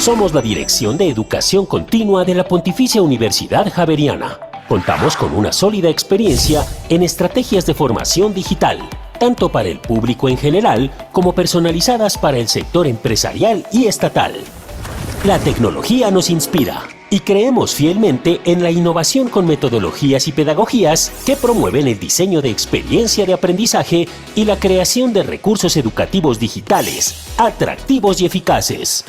Somos la Dirección de Educación Continua de la Pontificia Universidad Javeriana. Contamos con una sólida experiencia en estrategias de formación digital, tanto para el público en general como personalizadas para el sector empresarial y estatal. La tecnología nos inspira y creemos fielmente en la innovación con metodologías y pedagogías que promueven el diseño de experiencia de aprendizaje y la creación de recursos educativos digitales, atractivos y eficaces.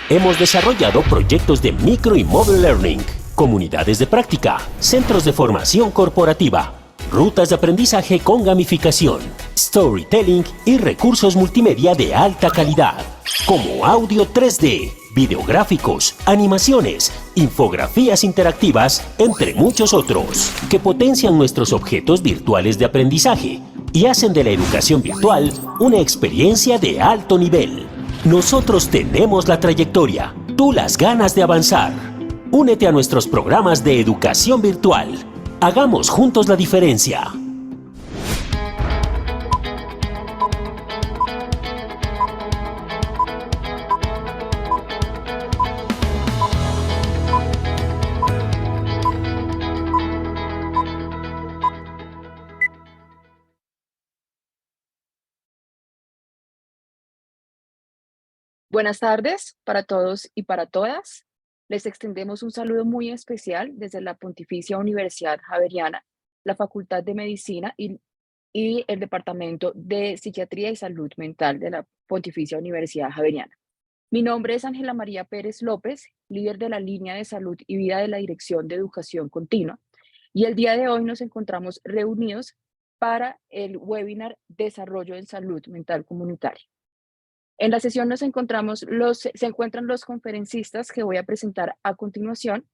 Hemos desarrollado proyectos de micro y mobile learning, comunidades de práctica, centros de formación corporativa, rutas de aprendizaje con gamificación, storytelling y recursos multimedia de alta calidad, como audio 3D, videográficos, animaciones, infografías interactivas, entre muchos otros, que potencian nuestros objetos virtuales de aprendizaje y hacen de la educación virtual una experiencia de alto nivel. Nosotros tenemos la trayectoria, tú las ganas de avanzar. Únete a nuestros programas de educación virtual. Hagamos juntos la diferencia. Buenas tardes para todos y para todas. Les extendemos un saludo muy especial desde la Pontificia Universidad Javeriana, la Facultad de Medicina y el Departamento de Psiquiatría y Salud Mental de la Pontificia Universidad Javeriana. Mi nombre es Ángela María Pérez López, líder de la línea de salud y vida de la Dirección de Educación Continua, y el día de hoy nos encontramos reunidos para el webinar Desarrollo en Salud Mental Comunitaria. En la sesión se encuentran los conferencistas que voy a presentar a continuación: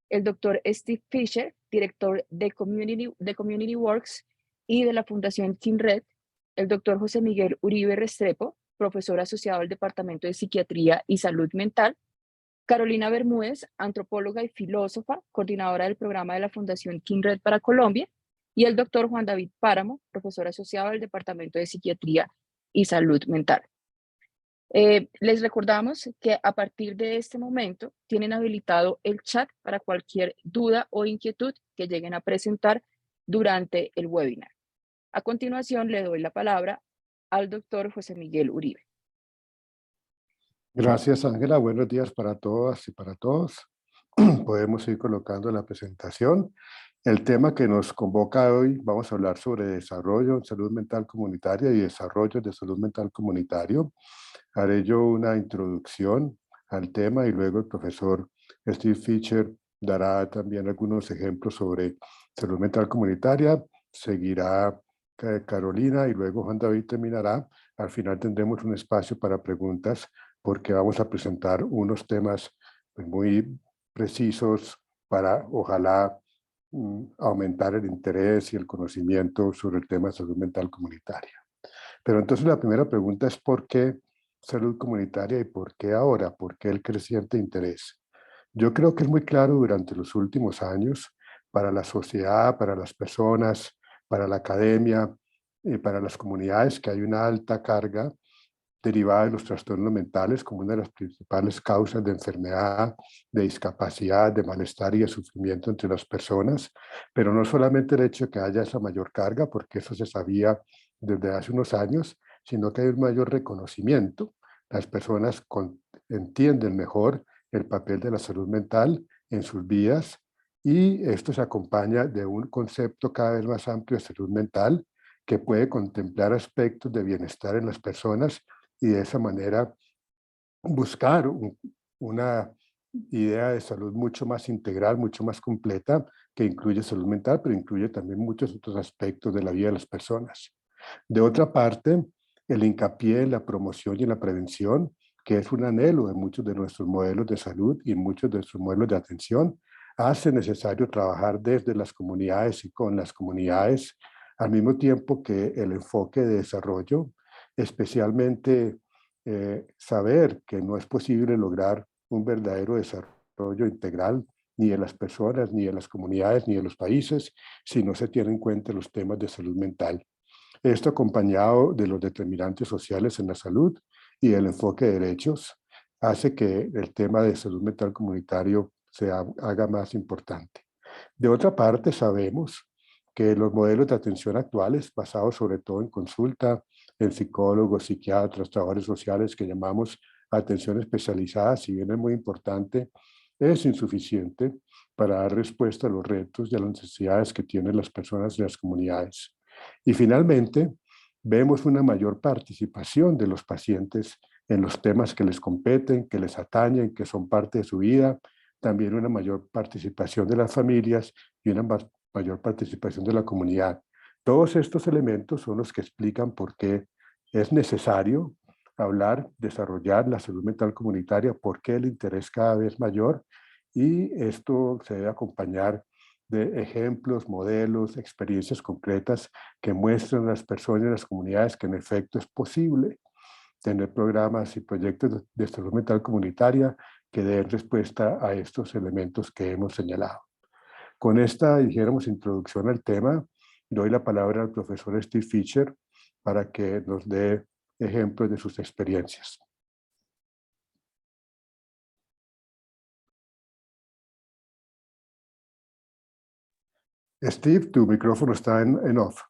el doctor Steve Fisher, director de Community Works y de la Fundación Kindred; el doctor José Miguel Uribe Restrepo, profesor asociado al Departamento de Psiquiatría y Salud Mental; Carolina Bermúdez, antropóloga y filósofa, coordinadora del programa de la Fundación Kindred para Colombia; y el doctor Juan David Páramo, profesor asociado del Departamento de Psiquiatría y Salud Mental. Les recordamos que a partir de este momento tienen habilitado el chat para cualquier duda o inquietud que lleguen a presentar durante el webinar. A continuación le doy la palabra al doctor José Miguel Uribe. Gracias, Ángela. Buenos días para todas y para todos. Podemos ir colocando la presentación. El tema que nos convoca hoy, vamos a hablar sobre desarrollo en salud mental comunitaria y desarrollo de salud mental comunitario. Haré yo una introducción al tema y luego el profesor Steve Fisher dará también algunos ejemplos sobre salud mental comunitaria. Seguirá Carolina y luego Juan David terminará. Al final tendremos un espacio para preguntas porque vamos a presentar unos temas muy precisos para, ojalá, aumentar el interés y el conocimiento sobre el tema de salud mental comunitaria. Pero entonces la primera pregunta es: ¿por qué salud comunitaria y por qué ahora? ¿Por qué el creciente interés? Yo creo que es muy claro durante los últimos años para la sociedad, para las personas, para la academia y para las comunidades que hay una alta carga derivada de los trastornos mentales como una de las principales causas de enfermedad, de discapacidad, de malestar y de sufrimiento entre las personas. Pero no solamente el hecho de que haya esa mayor carga, porque eso se sabía desde hace unos años, sino que hay un mayor reconocimiento. Las personas entienden mejor el papel de la salud mental en sus vidas, y esto se acompaña de un concepto cada vez más amplio de salud mental que puede contemplar aspectos de bienestar en las personas y de esa manera buscar una idea de salud mucho más integral, mucho más completa, que incluye salud mental, pero incluye también muchos otros aspectos de la vida de las personas. De otra parte, el hincapié en la promoción y en la prevención, que es un anhelo de muchos de nuestros modelos de salud y muchos de nuestros modelos de atención, hace necesario trabajar desde las comunidades y con las comunidades, al mismo tiempo que el enfoque de desarrollo, especialmente saber que no es posible lograr un verdadero desarrollo integral ni de las personas, ni de las comunidades, ni de los países, si no se tienen en cuenta los temas de salud mental. Esto acompañado de los determinantes sociales en la salud y del enfoque de derechos, hace que el tema de salud mental comunitario se haga más importante. De otra parte, sabemos que los modelos de atención actuales, basados sobre todo en consulta, en psicólogos, psiquiatras, trabajadores sociales, que llamamos atención especializada, si bien es muy importante, es insuficiente para dar respuesta a los retos y a las necesidades que tienen las personas de las comunidades. Y finalmente, vemos una mayor participación de los pacientes en los temas que les competen, que les atañen, que son parte de su vida, también una mayor participación de las familias y una mayor participación de la comunidad. Todos estos elementos son los que explican por qué es necesario hablar, desarrollar la salud mental comunitaria, por qué el interés cada vez mayor, y esto se debe acompañar de ejemplos, modelos, experiencias concretas que muestran a las personas y a las comunidades que en efecto es posible tener programas y proyectos de salud mental comunitaria que den respuesta a estos elementos que hemos señalado. Con esta, dijéramos, introducción al tema, doy la palabra al profesor Steve Fisher para que nos dé ejemplos de sus experiencias. Steve, tu micrófono está en off.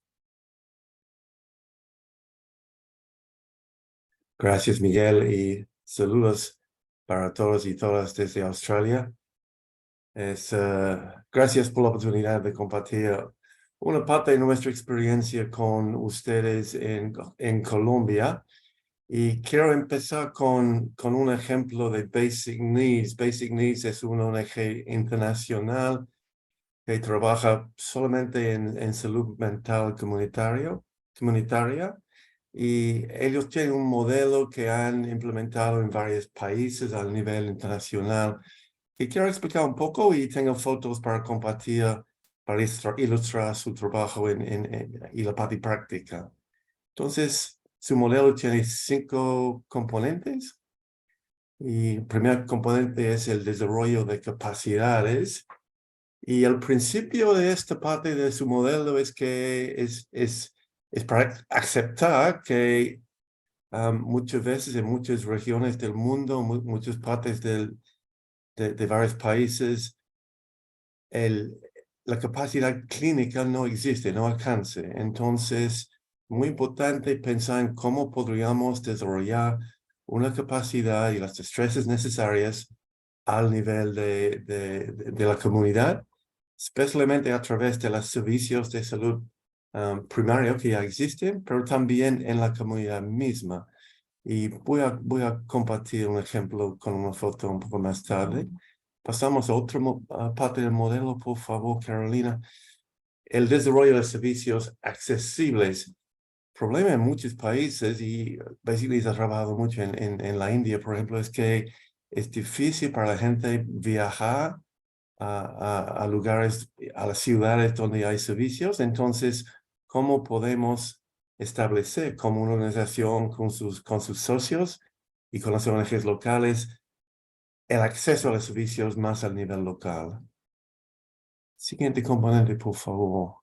Gracias, Miguel, y saludos para todos y todas desde Australia. Gracias por la oportunidad de compartir una parte de nuestra experiencia con ustedes en Colombia. Y quiero empezar con un ejemplo de Basic Needs. Basic Needs es una ONG internacional que trabaja solamente en salud mental comunitaria. Y ellos tienen un modelo que han implementado en varios países a nivel internacional. Y quiero explicar un poco y tengo fotos para compartir, para ilustrar su trabajo y la parte práctica. Entonces, su modelo tiene 5 componentes. Y el primer componente es el desarrollo de capacidades. Y el principio de esta parte de su modelo es que es para aceptar que muchas veces en muchas regiones del mundo, muchas partes de varios países, la capacidad clínica no existe, no alcance. Entonces, muy importante pensar en cómo podríamos desarrollar una capacidad y las destrezas necesarias al nivel de la comunidad, especialmente a través de los servicios de salud primaria que ya existen, pero también en la comunidad misma. Y voy a compartir un ejemplo con una foto un poco más tarde. Pasamos a otra parte del modelo, por favor, Carolina. El desarrollo de servicios accesibles. Problema en muchos países, y Basilis ha trabajado mucho en la India, por ejemplo, es que es difícil para la gente viajar a lugares, a las ciudades donde hay servicios. Entonces, ¿cómo podemos establecer como una organización con sus socios y con las ONGs locales el acceso a los servicios más al nivel local? Siguiente componente, por favor.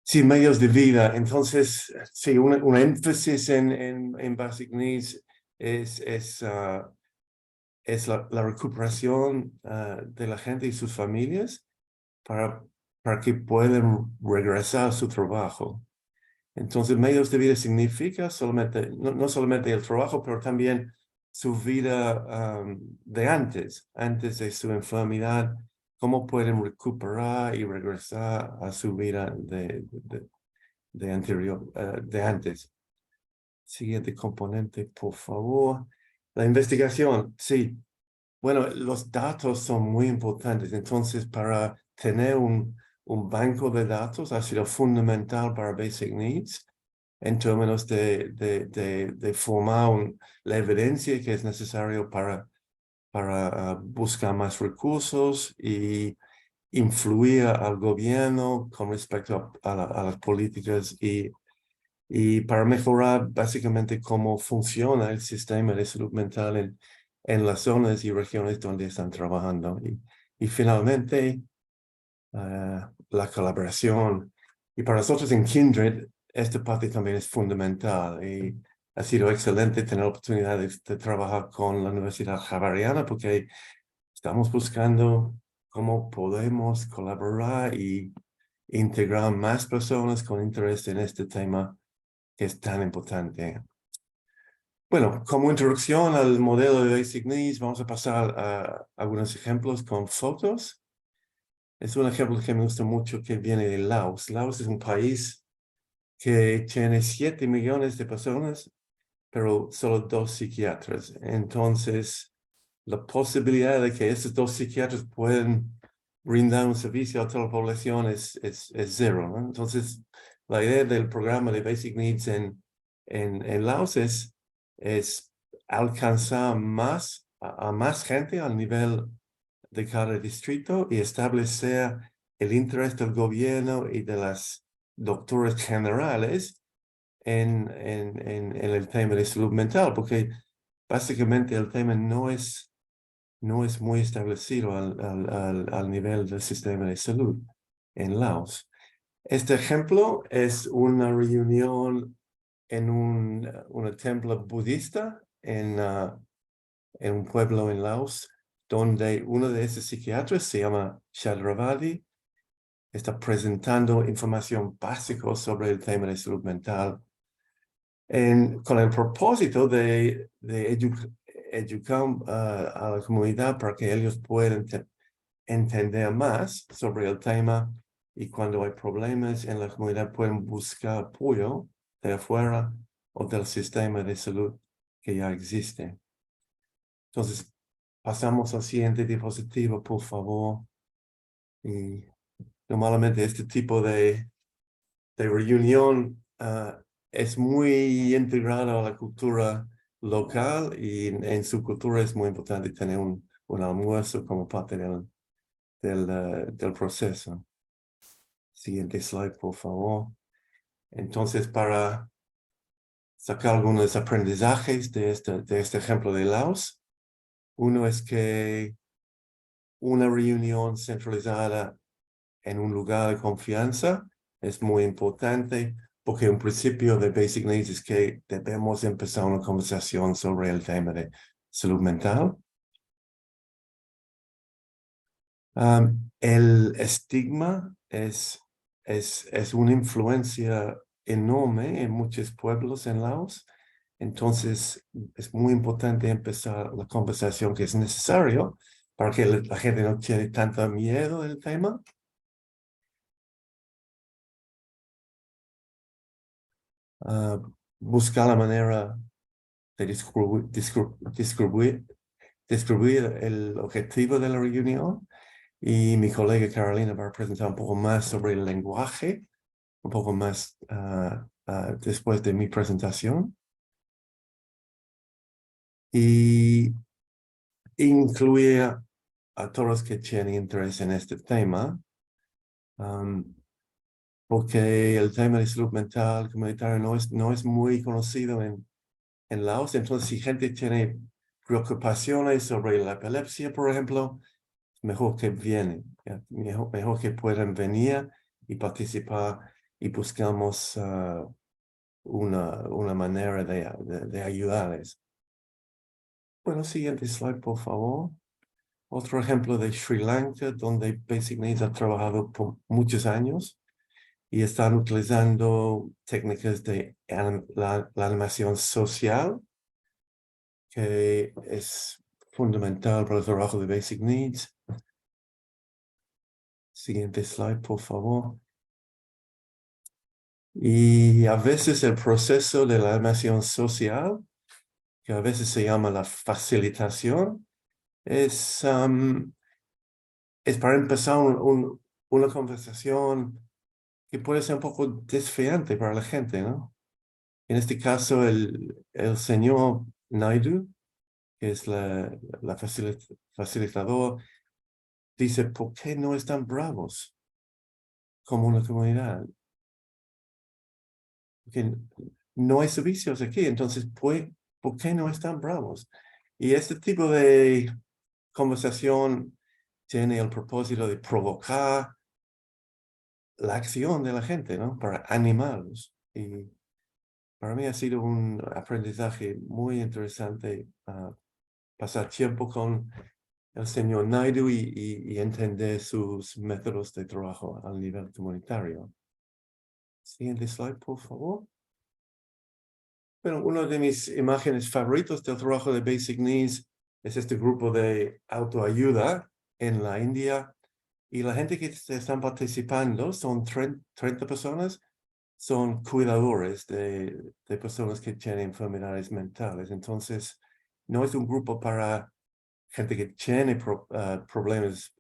Sí, medios de vida. Entonces, sí, un énfasis en Basic Needs es la recuperación de la gente y sus familias para que puedan regresar a su trabajo. Entonces, medios de vida significa no solamente el trabajo, pero también su vida de antes de su enfermedad, cómo pueden recuperar y regresar a su vida de antes. Siguiente componente, por favor. La investigación, sí. Bueno, los datos son muy importantes. Entonces, para tener un banco de datos ha sido fundamental para Basic Needs en términos de formar la evidencia que es necesario para buscar más recursos y influir al gobierno con respecto a las políticas y para mejorar básicamente cómo funciona el sistema de salud mental en las zonas y regiones donde están trabajando. Y finalmente, la colaboración. Y para nosotros en Kindred, esta parte también es fundamental. Y ha sido excelente tener la oportunidad de trabajar con la Universidad Javeriana porque estamos buscando cómo podemos colaborar y integrar más personas con interés en este tema que es tan importante. Bueno, como introducción al modelo de Basic Needs, vamos a pasar a algunos ejemplos con fotos. Es un ejemplo que me gusta mucho que viene de Laos. Laos es un país que tiene 7 millones de personas, pero solo 2 psiquiatras. Entonces, la posibilidad de que estos 2 psiquiatras puedan brindar un servicio a toda la población es cero, ¿no? Entonces, la idea del programa de Basic Needs en Laos es alcanzar a más gente al nivel de cada distrito y establecer el interés del gobierno y de las doctoras generales en el tema de salud mental, porque básicamente el tema no es muy establecido al nivel del sistema de salud en Laos. Este ejemplo es una reunión en un templo budista en un pueblo en Laos, donde uno de esos psiquiatras se llama Shadravadi, está presentando información básica sobre el tema de salud mental con el propósito de educar a la comunidad para que ellos puedan entender más sobre el tema y cuando hay problemas en la comunidad pueden buscar apoyo de afuera o del sistema de salud que ya existe. Entonces, pasamos al siguiente diapositiva, por favor. Y normalmente este tipo de reunión es muy integrado a la cultura local y en su cultura es muy importante tener un almuerzo como parte del proceso. Siguiente slide, por favor. Entonces, para sacar algunos aprendizajes de este ejemplo de Laos, uno es que una reunión centralizada en un lugar de confianza es muy importante porque un principio de Basic Needs es que debemos empezar una conversación sobre el tema de salud mental. El estigma es una influencia enorme en muchos pueblos en Laos. Entonces, es muy importante empezar la conversación que es necesario para que la gente no tiene tanto miedo del tema. Buscar la manera de descubrir el objetivo de la reunión y mi colega Carolina va a presentar un poco más sobre el lenguaje, un poco más después de mi presentación. Y incluir a todos los que tienen interés en este tema, porque el tema de salud mental comunitaria no es muy conocido en Laos. Entonces, si gente tiene preocupaciones sobre la epilepsia, por ejemplo, mejor que vienen, mejor que puedan venir y participar y buscamos una manera de ayudarles. Bueno, siguiente slide, por favor. Otro ejemplo de Sri Lanka, donde Basic Needs ha trabajado por muchos años y están utilizando técnicas de la animación social, que es fundamental para el trabajo de Basic Needs. Siguiente slide, por favor. Y a veces el proceso de la animación social, que a veces se llama la facilitación, es para empezar una conversación que puede ser un poco desfiante para la gente, ¿no? En este caso, el señor Naidu, que es la facilitador, dice, ¿por qué no están bravos como una comunidad? Porque no hay servicios aquí, entonces, ¿por qué no están bravos? Y este tipo de conversación tiene el propósito de provocar la acción de la gente, ¿no? Para animarlos. Y Para mí ha sido un aprendizaje muy interesante pasar tiempo con el señor Naidu y entender sus métodos de trabajo a nivel comunitario. Siguiente slide, por favor. Bueno, una de mis imágenes favoritos del trabajo de Basic Needs es este grupo de autoayuda en la India. Y la gente que están participando son 30 personas, son cuidadores de personas que tienen enfermedades mentales. Entonces, no es un grupo para gente que tiene problemas,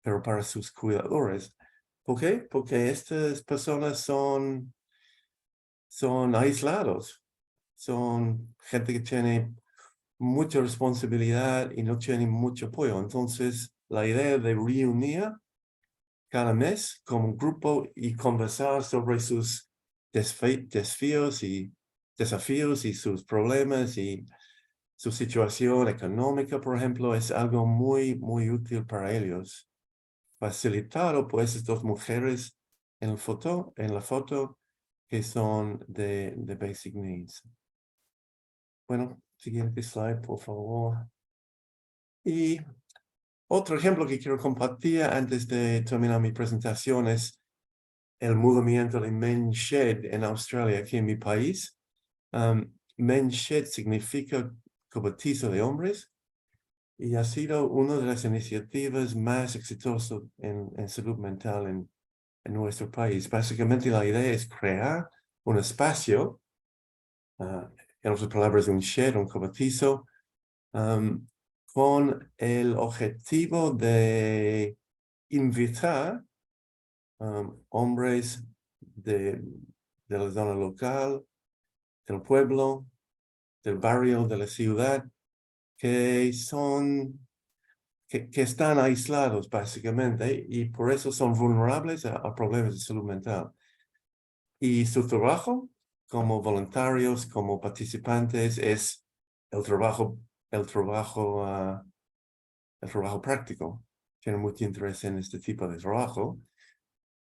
pero para sus cuidadores. ¿Por qué? Porque estas personas son aislados, son gente que tiene mucha responsabilidad y no tiene mucho apoyo. Entonces, la idea de reunir cada mes como grupo y conversar sobre sus desafíos y sus problemas y su situación económica, por ejemplo, es algo muy, muy útil para ellos. Facilitado por esas dos mujeres en la foto que son de Basic Needs. Bueno, siguiente slide, por favor. Y otro ejemplo que quiero compartir antes de terminar mi presentación es el movimiento de Men's Shed en Australia, aquí en mi país. Men's Shed significa cobertizo de hombres y ha sido una de las iniciativas más exitosas en salud mental en nuestro país. Básicamente la idea es crear un espacio, en otras palabras, un shed, un cobertizo, con el objetivo de invitar hombres de la zona local, del pueblo, del barrio, de la ciudad, que están aislados básicamente y por eso son vulnerables a problemas de salud mental. Y su trabajo como voluntarios, como participantes, es el trabajo práctico. Tienen mucho interés en este tipo de trabajo,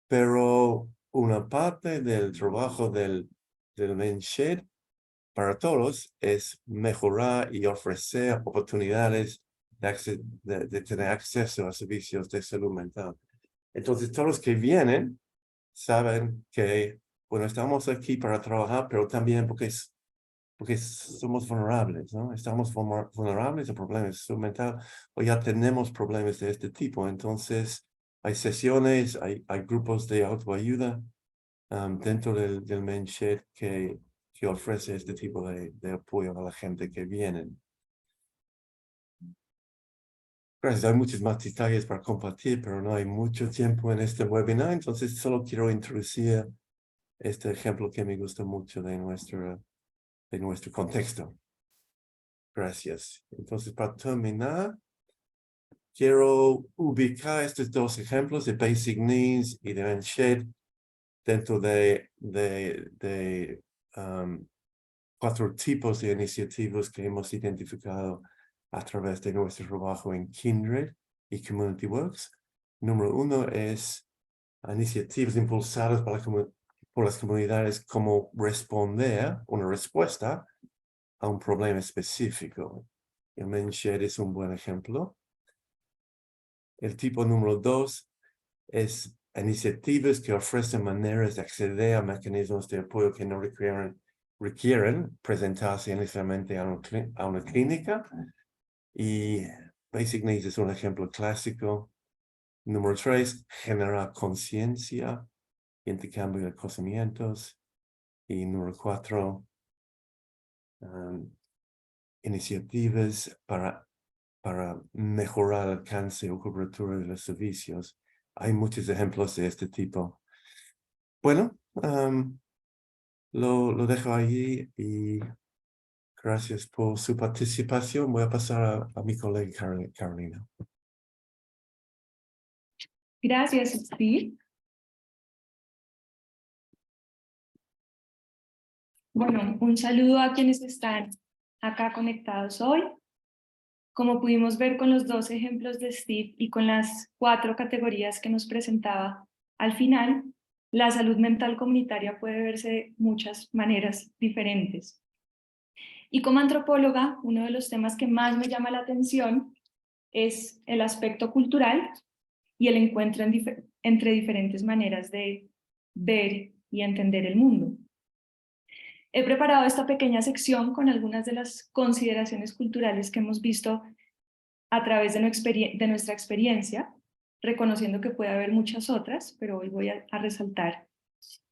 pero una parte del trabajo del Men's Shed para todos es mejorar y ofrecer oportunidades de tener acceso a servicios de salud mental. Entonces, todos los que vienen saben que, bueno, estamos aquí para trabajar, pero también porque somos vulnerables, ¿no? Estamos vulnerables a problemas de salud mental o ya tenemos problemas de este tipo. Entonces, hay sesiones, hay grupos de autoayuda dentro del Men's Shed que ofrece este tipo de apoyo a la gente que viene. Gracias, hay muchos más detalles para compartir, pero no hay mucho tiempo en este webinar, entonces solo quiero introducir este ejemplo que me gusta mucho de nuestro contexto. Gracias. Entonces, para terminar, quiero ubicar estos dos ejemplos de Basic Needs y de Men's Shed dentro de 4 tipos de iniciativas que hemos identificado a través de nuestro trabajo en Kindred y Community Works. Número 1 es iniciativas impulsadas por las comunidades como responder, una respuesta a un problema específico. El Men's Shed es un buen ejemplo. El tipo número 2 es iniciativas que ofrecen maneras de acceder a mecanismos de apoyo que no requieren presentarse inicialmente a una clínica. Y Basic Needs es un ejemplo clásico. Número 3, generar conciencia, intercambio de conocimientos. Y número 4, iniciativas para mejorar el alcance o cobertura de los servicios. Hay muchos ejemplos de este tipo. Bueno, lo dejo allí y gracias por su participación. Voy a pasar a mi colega Carolina. Gracias, Steve. Bueno, un saludo a quienes están acá conectados hoy. Como pudimos ver con los 2 ejemplos de Steve y con las 4 categorías que nos presentaba al final, la salud mental comunitaria puede verse de muchas maneras diferentes. Y como antropóloga, uno de los temas que más me llama la atención es el aspecto cultural y el encuentro entre diferentes maneras de ver y entender el mundo. He preparado esta pequeña sección con algunas de las consideraciones culturales que hemos visto a través de nuestra experiencia, reconociendo que puede haber muchas otras, pero hoy voy a resaltar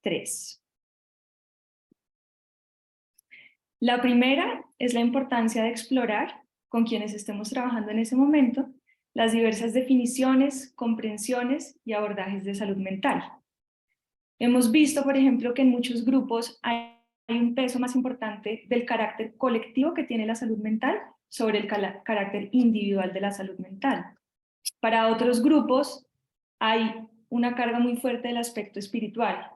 3. La primera es la importancia de explorar, con quienes estemos trabajando en ese momento, las diversas definiciones, comprensiones y abordajes de salud mental. Hemos visto, por ejemplo, que en muchos grupos hay un peso más importante del carácter colectivo que tiene la salud mental sobre el carácter individual de la salud mental. Para otros grupos hay una carga muy fuerte del aspecto espiritual.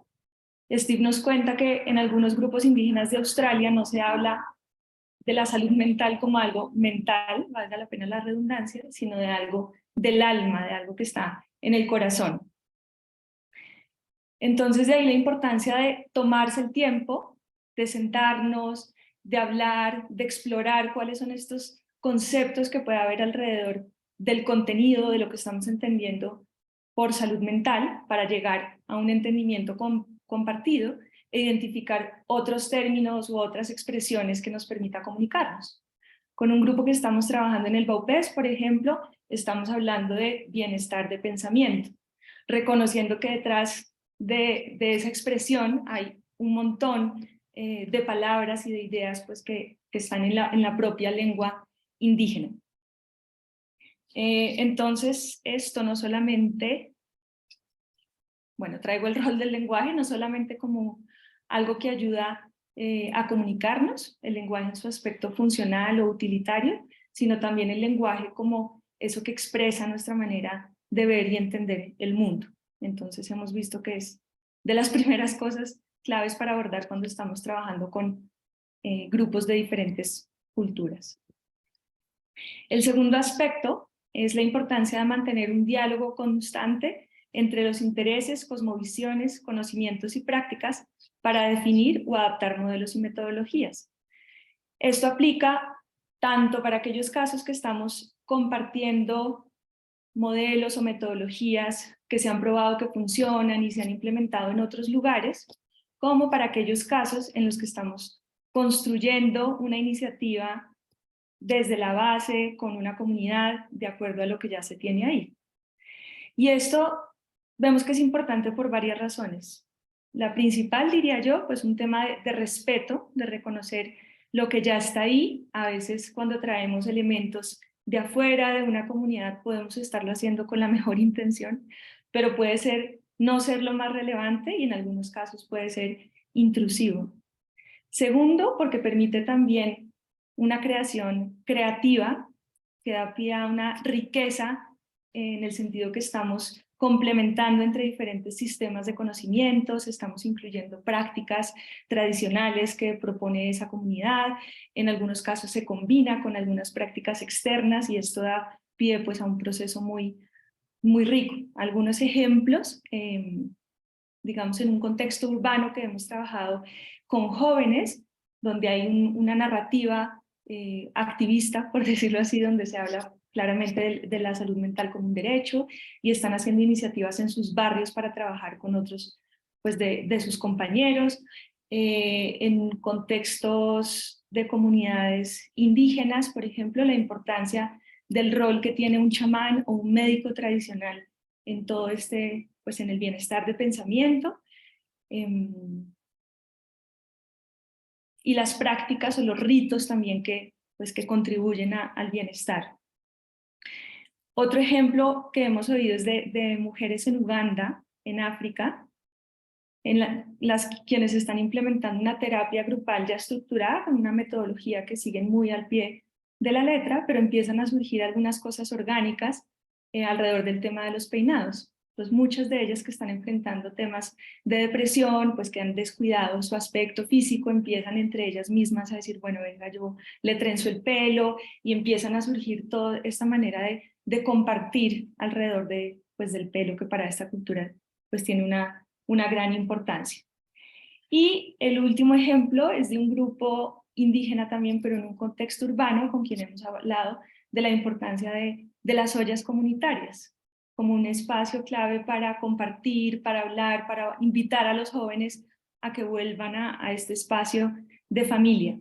Steve nos cuenta que en algunos grupos indígenas de Australia no se habla de la salud mental como algo mental, valga la pena la redundancia, sino de algo del alma, de algo que está en el corazón. Entonces de ahí la importancia de tomarse el tiempo, de sentarnos, de hablar, de explorar cuáles son estos conceptos que puede haber alrededor del contenido de lo que estamos entendiendo por salud mental para llegar a un entendimiento compartido e identificar otros términos u otras expresiones que nos permita comunicarnos. Con un grupo que estamos trabajando en el BAUPES, por ejemplo, estamos hablando de bienestar de pensamiento, reconociendo que detrás de esa expresión hay un montón de palabras y de ideas pues, que están en la propia lengua indígena. Entonces, esto no solamente, bueno, traigo el rol del lenguaje, no solamente como algo que ayuda a comunicarnos, el lenguaje en su aspecto funcional o utilitario, sino también el lenguaje como eso que expresa nuestra manera de ver y entender el mundo. Entonces hemos visto que es de las primeras cosas claves para abordar cuando estamos trabajando con grupos de diferentes culturas. El segundo aspecto es la importancia de mantener un diálogo constante entre los intereses, cosmovisiones, conocimientos y prácticas para definir o adaptar modelos y metodologías. Esto aplica tanto para aquellos casos que estamos compartiendo modelos o metodologías que se han probado que funcionan y se han implementado en otros lugares, como para aquellos casos en los que estamos construyendo una iniciativa desde la base, con una comunidad, de acuerdo a lo que ya se tiene ahí. Y esto vemos que es importante por varias razones. La principal, diría yo, pues un tema de respeto, de reconocer lo que ya está ahí. A veces cuando traemos elementos de afuera de una comunidad podemos estarlo haciendo con la mejor intención, pero puede ser no ser lo más relevante y en algunos casos puede ser intrusivo. Segundo, porque permite también una creación creativa que da pie a una riqueza en el sentido que estamos complementando entre diferentes sistemas de conocimientos, estamos incluyendo prácticas tradicionales que propone esa comunidad, en algunos casos se combina con algunas prácticas externas y esto da pie pues, a un proceso muy rico. Algunos ejemplos, digamos en un contexto urbano que hemos trabajado con jóvenes, donde hay una narrativa activista, por decirlo así, donde se habla claramente de la salud mental como un derecho y están haciendo iniciativas en sus barrios para trabajar con otros pues de sus compañeros, en contextos de comunidades indígenas, por ejemplo, la importancia del rol que tiene un chamán o un médico tradicional en todo pues en el bienestar de pensamiento, y las prácticas o los ritos también que contribuyen al bienestar. Otro ejemplo que hemos oído es de mujeres en Uganda, en África, quienes están implementando una terapia grupal ya estructurada, con una metodología que siguen muy al pie de la letra, pero empiezan a surgir algunas cosas orgánicas alrededor del tema de los peinados. Pues muchas de ellas que están enfrentando temas de depresión, pues que han descuidado su aspecto físico, empiezan entre ellas mismas a decir, bueno, venga, yo le trenzo el pelo, y empiezan a surgir toda esta manera de compartir alrededor pues del pelo, que para esta cultura pues tiene una gran importancia. Y el último ejemplo es de un grupo indígena también, pero en un contexto urbano, con quien hemos hablado de la importancia de las ollas comunitarias, como un espacio clave para compartir, para hablar, para invitar a los jóvenes a que vuelvan a este espacio de familia.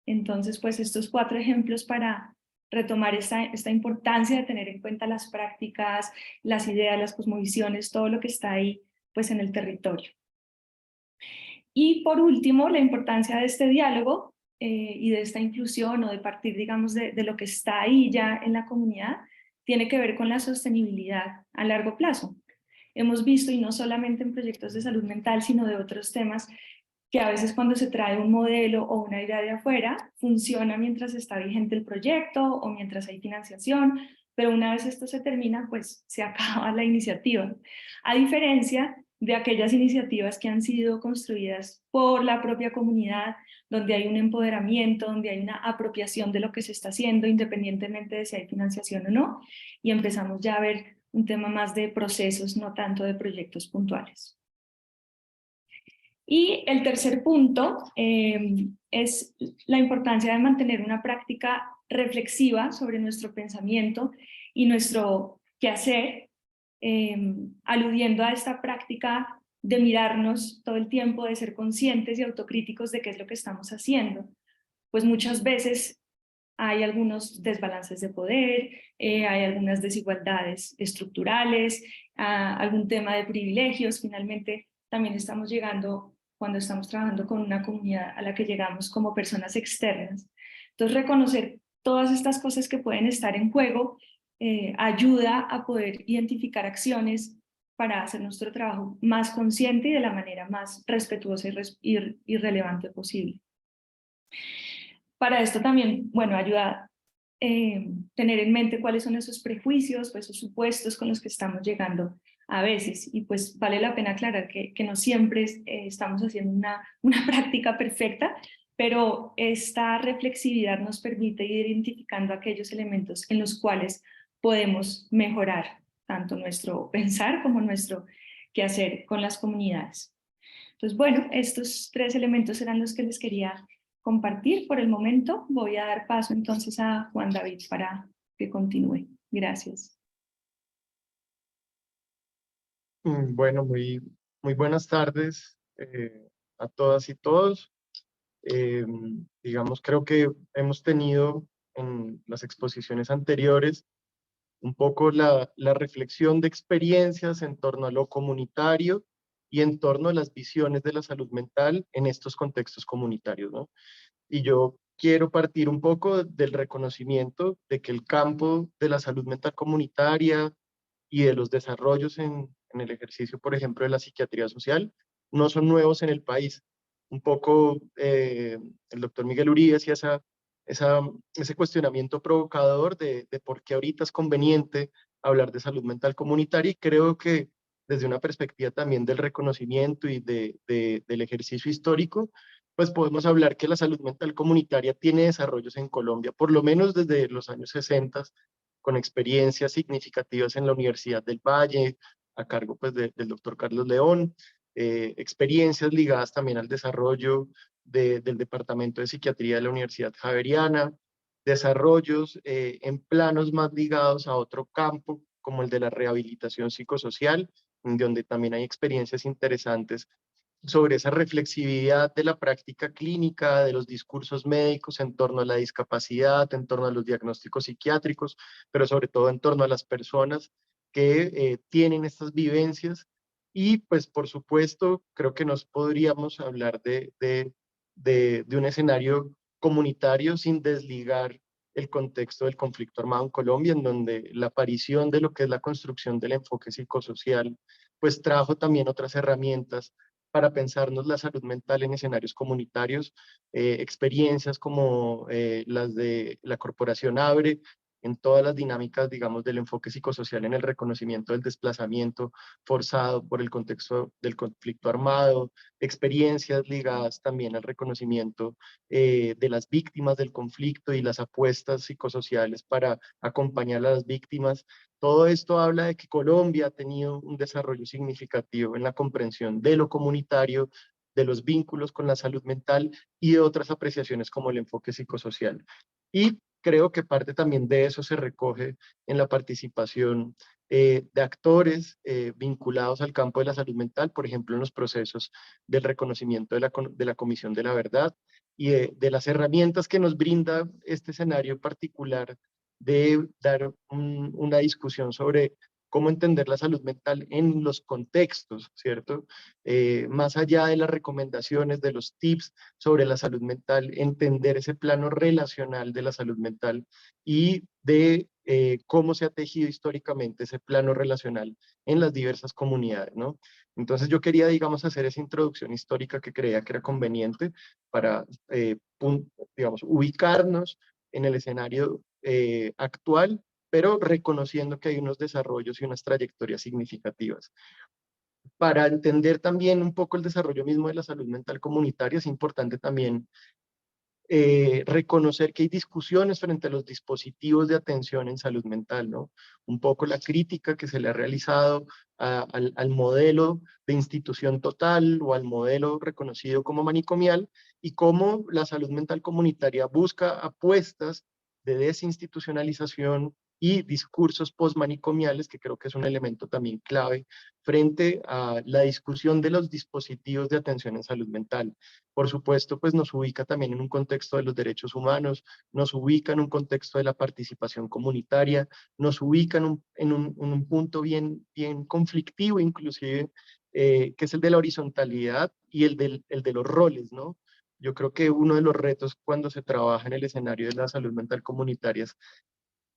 Entonces, pues estos 4 ejemplos para retomar esta importancia de tener en cuenta las prácticas, las ideas, las cosmovisiones, todo lo que está ahí pues en el territorio. Y por último, la importancia de este diálogo y de esta inclusión o de partir, digamos, de lo que está ahí ya en la comunidad, tiene que ver con la sostenibilidad a largo plazo. Hemos visto, y no solamente en proyectos de salud mental, sino de otros temas, que a veces cuando se trae un modelo o una idea de afuera, funciona mientras está vigente el proyecto o mientras hay financiación, pero una vez esto se termina, pues se acaba la iniciativa. A diferencia de aquellas iniciativas que han sido construidas por la propia comunidad, donde hay un empoderamiento, donde hay una apropiación de lo que se está haciendo, independientemente de si hay financiación o no, y empezamos ya a ver un tema más de procesos, no tanto de proyectos puntuales. Y el tercer punto es la importancia de mantener una práctica reflexiva sobre nuestro pensamiento y nuestro quehacer, aludiendo a esta práctica de mirarnos todo el tiempo, de ser conscientes y autocríticos de qué es lo que estamos haciendo. Pues muchas veces hay algunos desbalances de poder, hay algunas desigualdades estructurales, algún tema de privilegios. Finalmente también estamos llegando, cuando estamos trabajando con una comunidad a la que llegamos como personas externas. Entonces reconocer todas estas cosas que pueden estar en juego ayuda a poder identificar acciones para hacer nuestro trabajo más consciente y de la manera más respetuosa y relevante posible. Para esto también, bueno, ayuda tener en mente cuáles son esos prejuicios o esos supuestos con los que estamos llegando a veces. Y pues vale la pena aclarar que no siempre estamos haciendo una práctica perfecta, pero esta reflexividad nos permite ir identificando aquellos elementos en los cuales podemos mejorar tanto nuestro pensar como nuestro quehacer con las comunidades. Entonces, bueno, estos 3 elementos eran los que les quería compartir por el momento. Voy a dar paso entonces a Juan David para que continúe. Gracias. Bueno, muy buenas tardes a todas y todos. Digamos, creo que hemos tenido en las exposiciones anteriores un poco la reflexión de experiencias en torno a lo comunitario y en torno a las visiones de la salud mental en estos contextos comunitarios, ¿no? Y yo quiero partir un poco del reconocimiento de que el campo de la salud mental comunitaria y de los desarrollos en el ejercicio, por ejemplo, de la psiquiatría social, no son nuevos en el país. Un poco el doctor Miguel Uribe hacía ese cuestionamiento provocador de por qué ahorita es conveniente hablar de salud mental comunitaria, y creo que desde una perspectiva también del reconocimiento y del ejercicio histórico, pues podemos hablar que la salud mental comunitaria tiene desarrollos en Colombia, por lo menos desde los años 60, con experiencias significativas en la Universidad del Valle, a cargo pues del doctor Carlos León, experiencias ligadas también al desarrollo del Departamento de Psiquiatría de la Universidad Javeriana, desarrollos en planos más ligados a otro campo, como el de la rehabilitación psicosocial, donde también hay experiencias interesantes sobre esa reflexividad de la práctica clínica, de los discursos médicos en torno a la discapacidad, en torno a los diagnósticos psiquiátricos, pero sobre todo en torno a las personas que tienen estas vivencias. Y pues por supuesto creo que nos podríamos hablar de un escenario comunitario sin desligar el contexto del conflicto armado en Colombia, en donde la aparición de lo que es la construcción del enfoque psicosocial pues trajo también otras herramientas para pensarnos la salud mental en escenarios comunitarios, experiencias como las de la Corporación Abre, en todas las dinámicas, digamos, del enfoque psicosocial en el reconocimiento del desplazamiento forzado por el contexto del conflicto armado, experiencias ligadas también al reconocimiento de las víctimas del conflicto y las apuestas psicosociales para acompañar a las víctimas. Todo esto habla de que Colombia ha tenido un desarrollo significativo en la comprensión de lo comunitario, de los vínculos con la salud mental y de otras apreciaciones como el enfoque psicosocial. Y creo que parte también de eso se recoge en la participación de actores vinculados al campo de la salud mental, por ejemplo, en los procesos del reconocimiento de la Comisión de la Verdad y de las herramientas que nos brinda este escenario particular de dar una discusión sobre cómo entender la salud mental en los contextos, ¿cierto? Más allá de las recomendaciones, de los tips sobre la salud mental, entender ese plano relacional de la salud mental y de cómo se ha tejido históricamente ese plano relacional en las diversas comunidades, ¿no? Entonces yo quería, digamos, hacer esa introducción histórica que creía que era conveniente para, digamos, ubicarnos en el escenario actual, pero reconociendo que hay unos desarrollos y unas trayectorias significativas. Para entender también un poco el desarrollo mismo de la salud mental comunitaria, es importante también reconocer que hay discusiones frente a los dispositivos de atención en salud mental, ¿no? Un poco la crítica que se le ha realizado al modelo de institución total o al modelo reconocido como manicomial y cómo la salud mental comunitaria busca apuestas de desinstitucionalización y discursos postmanicomiales, que creo que es un elemento también clave frente a la discusión de los dispositivos de atención en salud mental. Por supuesto, pues nos ubica también en un contexto de los derechos humanos, nos ubica en un contexto de la participación comunitaria, nos ubica en un punto bien conflictivo inclusive, que es el de la horizontalidad y el de los roles, ¿no? Yo creo que uno de los retos cuando se trabaja en el escenario de la salud mental comunitaria es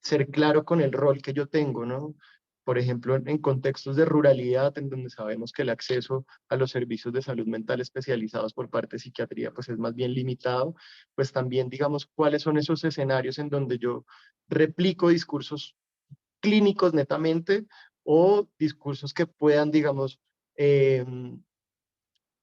ser claro con el rol que yo tengo, ¿no? Por ejemplo, en contextos de ruralidad, en donde sabemos que el acceso a los servicios de salud mental especializados por parte de psiquiatría pues es más bien limitado, pues también digamos cuáles son esos escenarios en donde yo replico discursos clínicos netamente o discursos que puedan, digamos,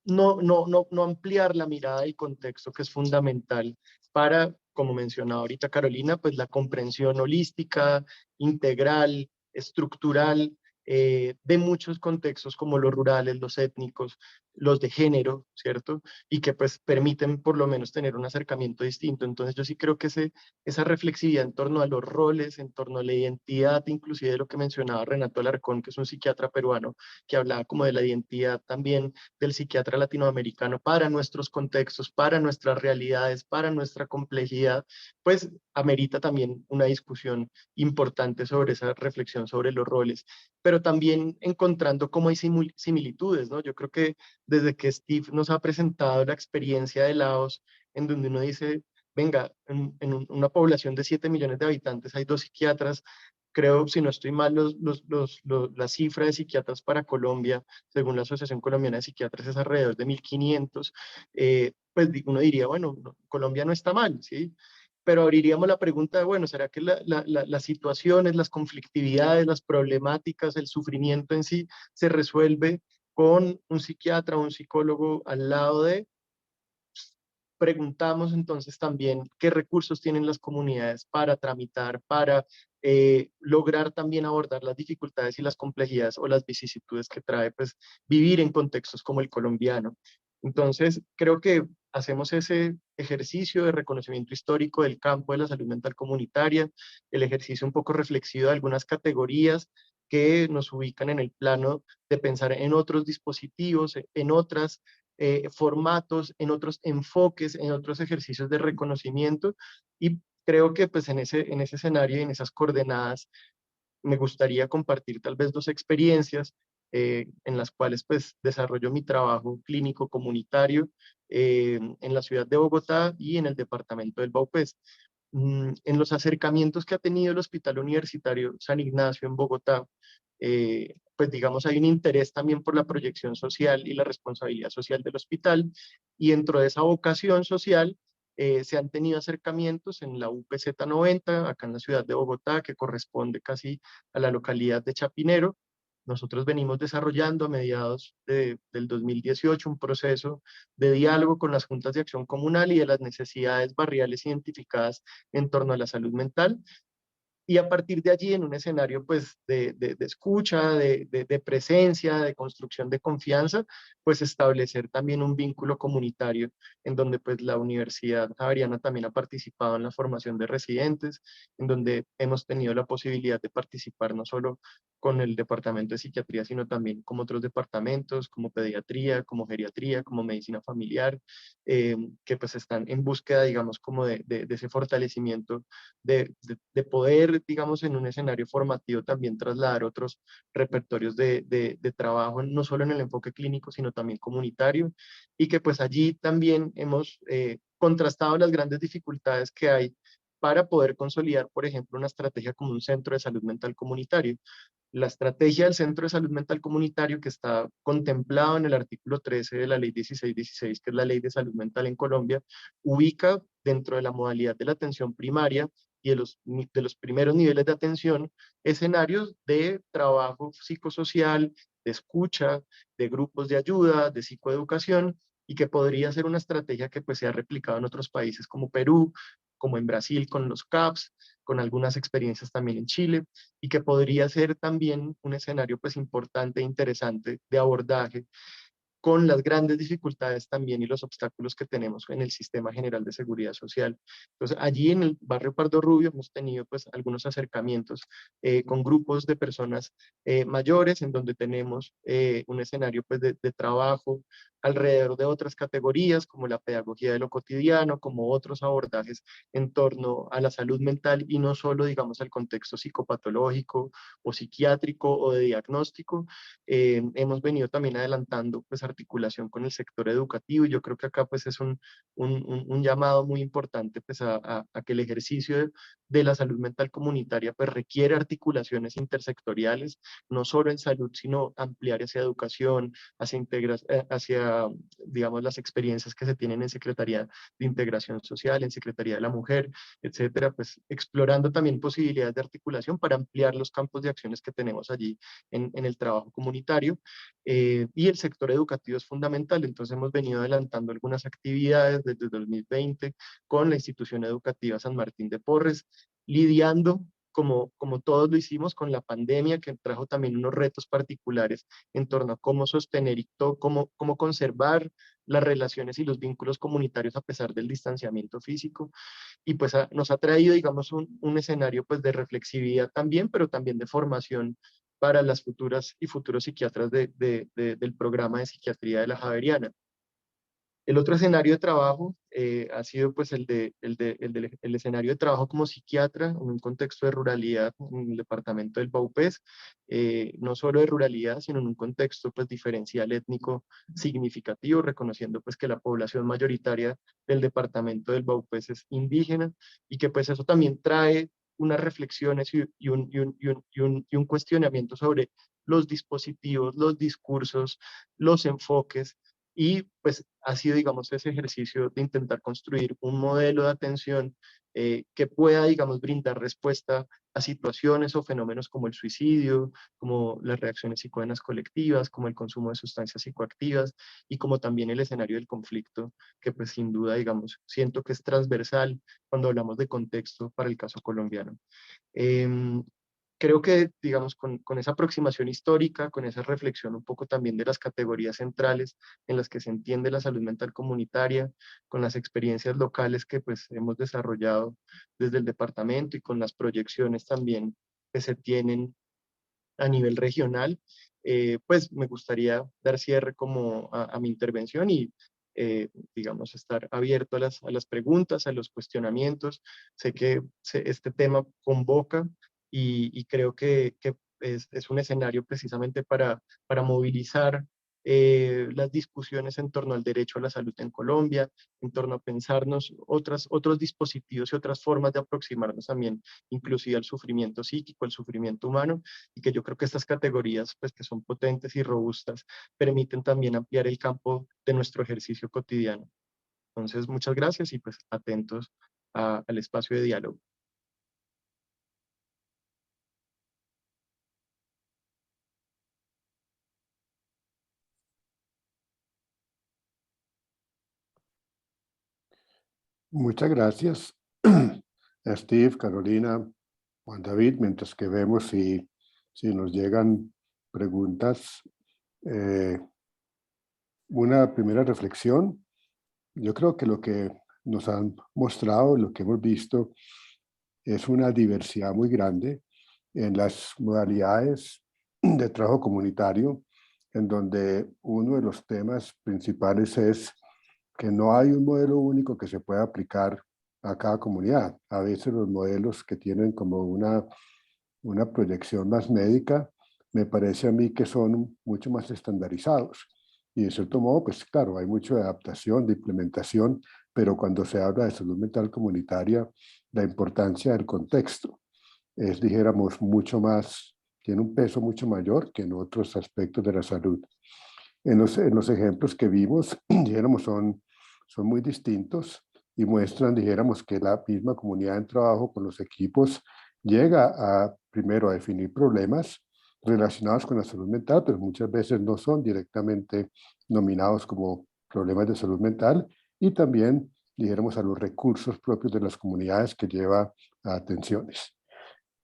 no ampliar la mirada y contexto que es fundamental para, como mencionaba ahorita Carolina, pues la comprensión holística, integral, estructural, de muchos contextos como los rurales, los étnicos, los de género, ¿cierto? Y que pues permiten por lo menos tener un acercamiento distinto. Entonces yo sí creo que esa reflexividad en torno a los roles, en torno a la identidad, inclusive de lo que mencionaba Renato Alarcón, que es un psiquiatra peruano, que hablaba como de la identidad también del psiquiatra latinoamericano para nuestros contextos, para nuestras realidades, para nuestra complejidad, pues amerita también una discusión importante sobre esa reflexión sobre los roles, pero también encontrando cómo hay similitudes, ¿no? Yo creo que desde que Steve nos ha presentado la experiencia de Laos, en donde uno dice, venga, en una población de 7 millones de habitantes hay 2 psiquiatras, creo, si no estoy mal, la cifra de psiquiatras para Colombia, según la Asociación Colombiana de Psiquiatras, es alrededor de 1.500. Pues uno diría, bueno, Colombia no está mal, ¿sí? Pero abriríamos la pregunta de, bueno, ¿será que las situaciones, las conflictividades, las problemáticas, el sufrimiento en sí se resuelve con un psiquiatra o un psicólogo al lado de? Preguntamos entonces también qué recursos tienen las comunidades para tramitar, para lograr también abordar las dificultades y las complejidades o las vicisitudes que trae pues, vivir en contextos como el colombiano. Entonces, creo que hacemos ese ejercicio de reconocimiento histórico del campo de la salud mental comunitaria, el ejercicio un poco reflexivo de algunas categorías que nos ubican en el plano de pensar en otros dispositivos, en otras formatos, en otros enfoques, en otros ejercicios de reconocimiento y creo que pues en ese escenario y en esas coordenadas me gustaría compartir tal vez 2 experiencias en las cuales pues desarrollo mi trabajo clínico comunitario en la ciudad de Bogotá y en el departamento del Baupés. En los acercamientos que ha tenido el Hospital Universitario San Ignacio en Bogotá, pues digamos hay un interés también por la proyección social y la responsabilidad social del hospital y dentro de esa vocación social se han tenido acercamientos en la UPZ 90, acá en la ciudad de Bogotá, que corresponde casi a la localidad de Chapinero. Nosotros venimos desarrollando a mediados del 2018 un proceso de diálogo con las juntas de acción comunal y de las necesidades barriales identificadas en torno a la salud mental. Y a partir de allí, en un escenario pues de escucha, de presencia, de construcción de confianza, pues establecer también un vínculo comunitario en donde pues la Universidad Javeriana también ha participado en la formación de residentes, en donde hemos tenido la posibilidad de participar no solo con el departamento de psiquiatría, sino también con otros departamentos como pediatría, como geriatría, como medicina familiar, que pues están en búsqueda, digamos, como de ese fortalecimiento de poder, digamos, en un escenario formativo también trasladar otros repertorios de trabajo, no solo en el enfoque clínico, sino también comunitario, y que pues allí también hemos contrastado las grandes dificultades que hay para poder consolidar, por ejemplo, una estrategia como un centro de salud mental comunitario. La estrategia del Centro de Salud Mental Comunitario, que está contemplado en el artículo 13 de la Ley 1616, que es la Ley de Salud Mental en Colombia, ubica dentro de la modalidad de la atención primaria y de los primeros niveles de atención, escenarios de trabajo psicosocial, de escucha, de grupos de ayuda, de psicoeducación, y que podría ser una estrategia que pues se ha replicado en otros países como Perú, como en Brasil con los CAPS, con algunas experiencias también en Chile, y que podría ser también un escenario pues importante e interesante de abordaje con las grandes dificultades también y los obstáculos que tenemos en el sistema general de seguridad social. Entonces, allí en el barrio Pardo Rubio hemos tenido pues algunos acercamientos con grupos de personas mayores, en donde tenemos un escenario pues de trabajo alrededor de otras categorías, como la pedagogía de lo cotidiano, como otros abordajes en torno a la salud mental y no solo, digamos, al contexto psicopatológico o psiquiátrico o de diagnóstico. Hemos venido también adelantando pues articulación con el sector educativo, y yo creo que acá pues es un llamado muy importante pues a que el ejercicio de la salud mental comunitaria pues requiere articulaciones intersectoriales, no solo en salud, sino ampliar hacia educación, hacia digamos las experiencias que se tienen en Secretaría de Integración Social, en Secretaría de la Mujer, etcétera, pues explorando también posibilidades de articulación para ampliar los campos de acciones que tenemos allí en el trabajo comunitario. Y el sector educativo es fundamental, entonces hemos venido adelantando algunas actividades desde 2020 con la institución educativa San Martín de Porres, lidiando como todos lo hicimos con la pandemia, que trajo también unos retos particulares en torno a cómo sostener y cómo conservar las relaciones y los vínculos comunitarios a pesar del distanciamiento físico, y pues nos ha traído, digamos, un escenario pues de reflexividad también, pero también de formación para las futuras y futuros psiquiatras del programa de psiquiatría de la Javeriana. El otro escenario de trabajo ha sido pues el escenario de trabajo como psiquiatra en un contexto de ruralidad en el departamento del Baupés, no solo de ruralidad, sino en un contexto pues diferencial étnico significativo, reconociendo pues que la población mayoritaria del departamento del Baupés es indígena, y que pues eso también trae unas reflexiones y un cuestionamiento sobre los dispositivos, los discursos, los enfoques, y pues ha sido, digamos, ese ejercicio de intentar construir un modelo de atención que pueda, digamos, brindar respuesta a situaciones o fenómenos como el suicidio, como las reacciones psicogenas colectivas, como el consumo de sustancias psicoactivas, y como también el escenario del conflicto, que pues sin duda, digamos, siento que es transversal cuando hablamos de contexto para el caso colombiano. Creo que, digamos, con esa aproximación histórica, con esa reflexión un poco también de las categorías centrales en las que se entiende la salud mental comunitaria, con las experiencias locales que pues hemos desarrollado desde el departamento y con las proyecciones también que se tienen a nivel regional, pues me gustaría dar cierre como a mi intervención y digamos, estar abierto a las preguntas, a los cuestionamientos. Sé que este tema convoca y creo que es un escenario precisamente para movilizar las discusiones en torno al derecho a la salud en Colombia, en torno a pensarnos otros dispositivos y otras formas de aproximarnos también, inclusive al sufrimiento psíquico, al sufrimiento humano, y que yo creo que estas categorías, pues que son potentes y robustas, permiten también ampliar el campo de nuestro ejercicio cotidiano. Entonces, muchas gracias y pues atentos al espacio de diálogo. Muchas gracias, Steve, Carolina, Juan David, mientras que vemos si nos llegan preguntas. Una primera reflexión. Yo creo que lo que nos han mostrado, lo que hemos visto, es una diversidad muy grande en las modalidades de trabajo comunitario, en donde uno de los temas principales es que no hay un modelo único que se pueda aplicar a cada comunidad. A veces los modelos que tienen como una proyección más médica, me parece a mí que son mucho más estandarizados. Y de cierto modo, pues claro, hay mucho de adaptación, de implementación, pero cuando se habla de salud mental comunitaria, la importancia del contexto es, dijéramos, mucho más, tiene un peso mucho mayor que en otros aspectos de la salud. En los ejemplos que vimos, dijéramos, son muy distintos y muestran, dijéramos, que la misma comunidad en trabajo con los equipos llega primero a definir problemas relacionados con la salud mental, pero muchas veces no son directamente nominados como problemas de salud mental, y también, dijéramos, a los recursos propios de las comunidades que lleva a atenciones.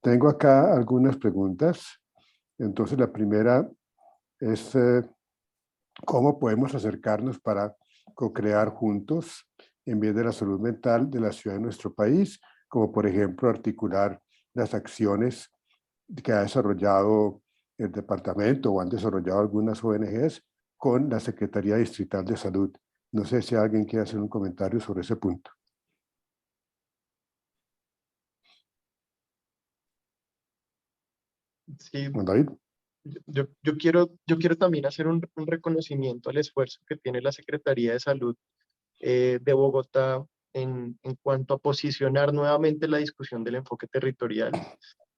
Tengo acá algunas preguntas. Entonces, la primera es cómo podemos acercarnos para co-crear juntos en vez de la salud mental de la ciudad de nuestro país, como por ejemplo articular las acciones que ha desarrollado el departamento o han desarrollado algunas ONGs con la Secretaría Distrital de Salud. No sé si alguien quiere hacer un comentario sobre ese punto. Sí, Juan David. yo quiero también hacer un reconocimiento al esfuerzo que tiene la Secretaría de Salud de Bogotá en cuanto a posicionar nuevamente la discusión del enfoque territorial,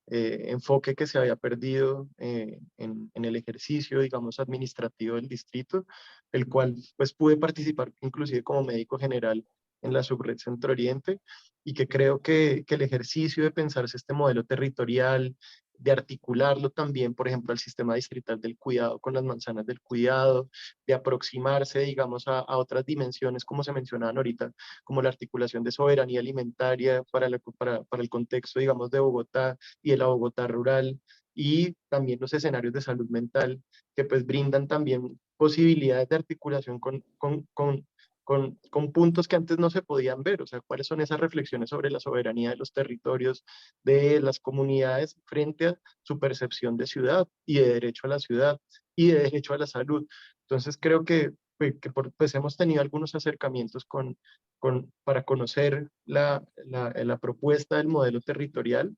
enfoque que se había perdido en el ejercicio, digamos, administrativo del distrito, el cual pues pude participar inclusive como médico general en la subred Centro Oriente, y que creo que el ejercicio de pensarse este modelo territorial, de articularlo también, por ejemplo, al sistema distrital del cuidado con las manzanas del cuidado, de aproximarse, digamos, a otras dimensiones, como se mencionaban ahorita, como la articulación de soberanía alimentaria para el contexto, digamos, de Bogotá y de la Bogotá rural, y también los escenarios de salud mental, que pues brindan también posibilidades de articulación con puntos que antes no se podían ver. O sea, cuáles son esas reflexiones sobre la soberanía de los territorios, de las comunidades frente a su percepción de ciudad y de derecho a la ciudad y de derecho a la salud. Entonces creo que pues hemos tenido algunos acercamientos para conocer la propuesta del modelo territorial.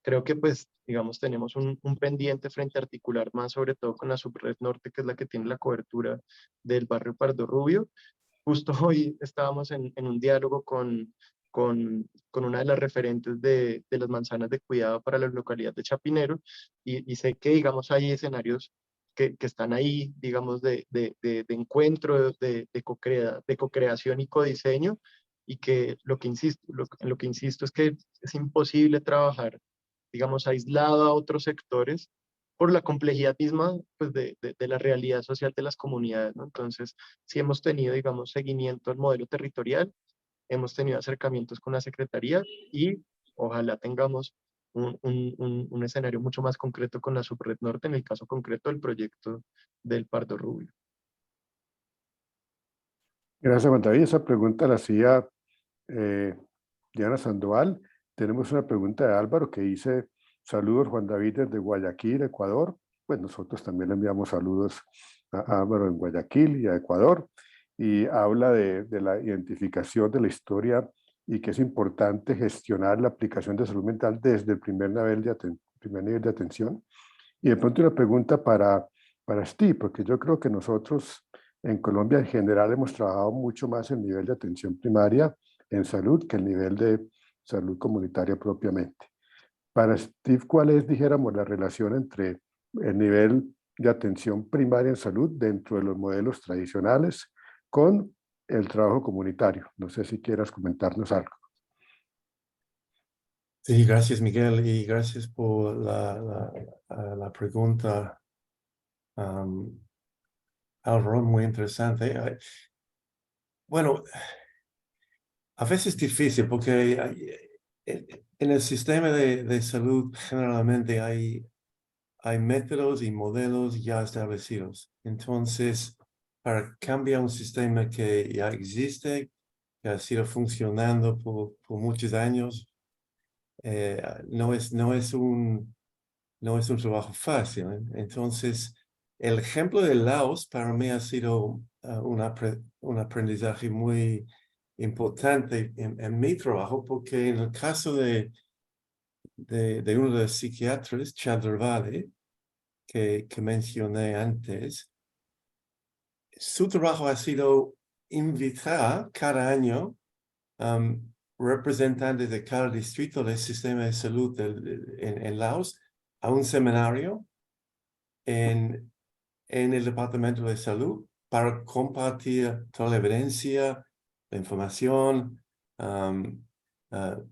Creo que pues, digamos, tenemos un pendiente frente a articular más, sobre todo con la subred norte, que es la que tiene la cobertura del barrio Pardo Rubio. Justo hoy estábamos en un diálogo con una de las referentes de las manzanas de cuidado para la localidad de Chapinero, y sé que, digamos, hay escenarios que están ahí, digamos, de encuentro, de co-creación y codiseño, y que en lo que insisto es que es imposible trabajar, digamos, aislado a otros sectores por la complejidad misma, pues, de la realidad social de las comunidades, ¿no? Entonces, sí hemos tenido, digamos, seguimiento al modelo territorial, hemos tenido acercamientos con la Secretaría, y ojalá tengamos un escenario mucho más concreto con la Subred Norte, en el caso concreto del proyecto del Pardo Rubio. Gracias, Juan David. Esa pregunta la hacía Diana Sandoval. Tenemos una pregunta de Álvaro que dice: saludos, Juan David, desde Guayaquil, Ecuador. Pues nosotros también le enviamos saludos a Álvaro en Guayaquil y a Ecuador, y habla de la identificación de la historia y que es importante gestionar la aplicación de salud mental desde el primer nivel de atención. Y de pronto una pregunta para Steve, porque yo creo que nosotros en Colombia en general hemos trabajado mucho más el nivel de atención primaria en salud que el nivel de salud comunitaria propiamente. Para Steve, ¿cuál es, dijéramos, la relación entre el nivel de atención primaria en salud dentro de los modelos tradicionales con el trabajo comunitario. No sé si quieras comentarnos algo. Sí, gracias Miguel y gracias por la pregunta, Álvaro, muy interesante. Bueno, a veces es difícil porque en el sistema de salud generalmente hay métodos y modelos ya establecidos. Entonces, para cambiar un sistema que ya existe, que ha sido funcionando por muchos años, no es un trabajo fácil, ¿eh? Entonces, el ejemplo de Laos para mí ha sido un aprendizaje muy importante en mi trabajo, porque en el caso de uno de los psiquiatras, Chandravale, que mencioné antes, su trabajo ha sido invitar cada año representantes de cada distrito del sistema de salud en Laos a un seminario en el Departamento de Salud para compartir toda la evidencia, la información,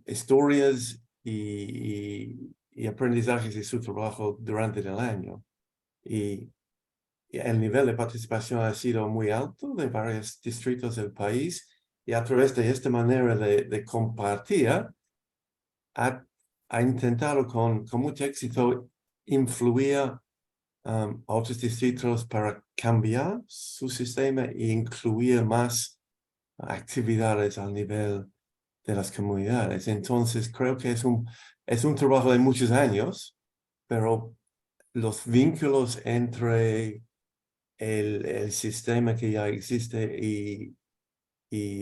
historias y aprendizajes de su trabajo durante el año. Y el nivel de participación ha sido muy alto de varios distritos del país y a través de esta manera de compartir ha intentado con mucho éxito influir a otros distritos para cambiar su sistema e incluir más actividades al nivel de las comunidades. Entonces creo que es un trabajo de muchos años, pero los vínculos entre el sistema que ya existe y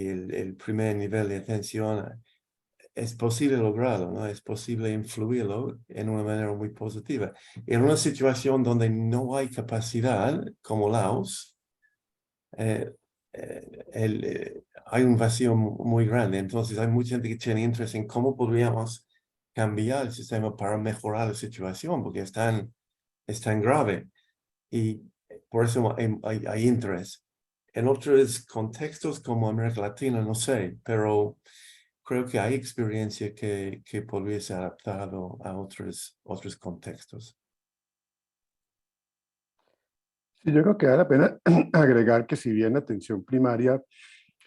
el primer nivel de atención es posible lograrlo, ¿no? Es posible influirlo en una manera muy positiva. En una situación donde no hay capacidad, como Laos, hay un vacío muy grande. Entonces hay mucha gente que tiene interés en cómo podríamos cambiar el sistema para mejorar la situación, porque es tan grave. Y por eso hay interés. En otros contextos como América Latina, no sé, pero creo que hay experiencia que podría ser adaptado a otros contextos. Sí, yo creo que vale la pena agregar que si bien la atención primaria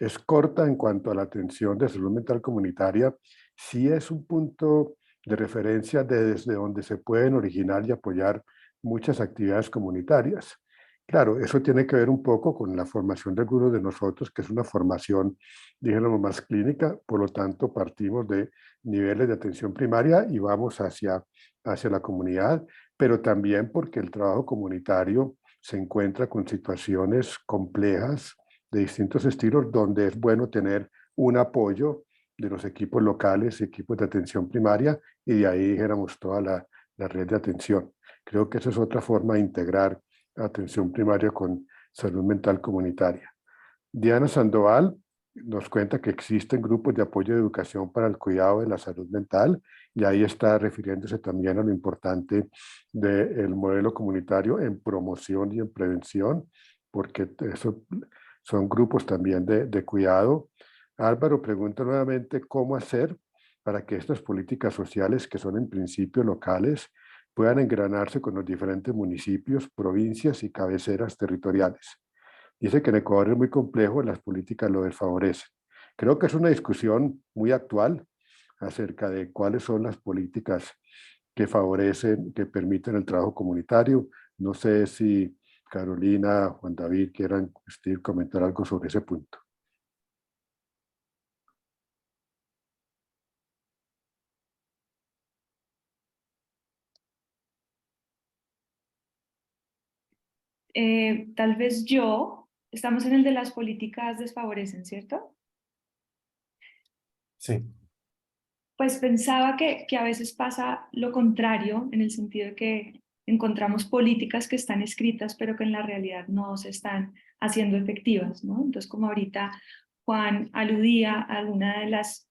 es corta en cuanto a la atención de salud mental comunitaria, sí es un punto de referencia desde donde se pueden originar y apoyar muchas actividades comunitarias. Claro, eso tiene que ver un poco con la formación de algunos de nosotros, que es una formación, dijéramos, más clínica, por lo tanto partimos de niveles de atención primaria y vamos hacia la comunidad, pero también porque el trabajo comunitario se encuentra con situaciones complejas de distintos estilos, donde es bueno tener un apoyo de los equipos locales, equipos de atención primaria, y de ahí dijéramos toda la red de atención. Creo que esa es otra forma de integrar atención primaria con salud mental comunitaria. Diana Sandoval nos cuenta que existen grupos de apoyo de educación para el cuidado de la salud mental, y ahí está refiriéndose también a lo importante del modelo comunitario en promoción y en prevención, porque eso son grupos también de cuidado. Álvaro pregunta nuevamente cómo hacer para que estas políticas sociales, que son en principio locales, puedan engranarse con los diferentes municipios, provincias y cabeceras territoriales. Dice que en Ecuador es muy complejo, las políticas lo desfavorecen. Creo que es una discusión muy actual acerca de cuáles son las políticas que favorecen, que permiten el trabajo comunitario. No sé si Carolina, Juan David quieran comentar algo sobre ese punto. Tal vez estamos en el de las políticas desfavorecen, ¿cierto? Sí. Pues pensaba que a veces pasa lo contrario, en el sentido de que encontramos políticas que están escritas, pero que en la realidad no se están haciendo efectivas, ¿no? Entonces, como ahorita Juan aludía a alguna de las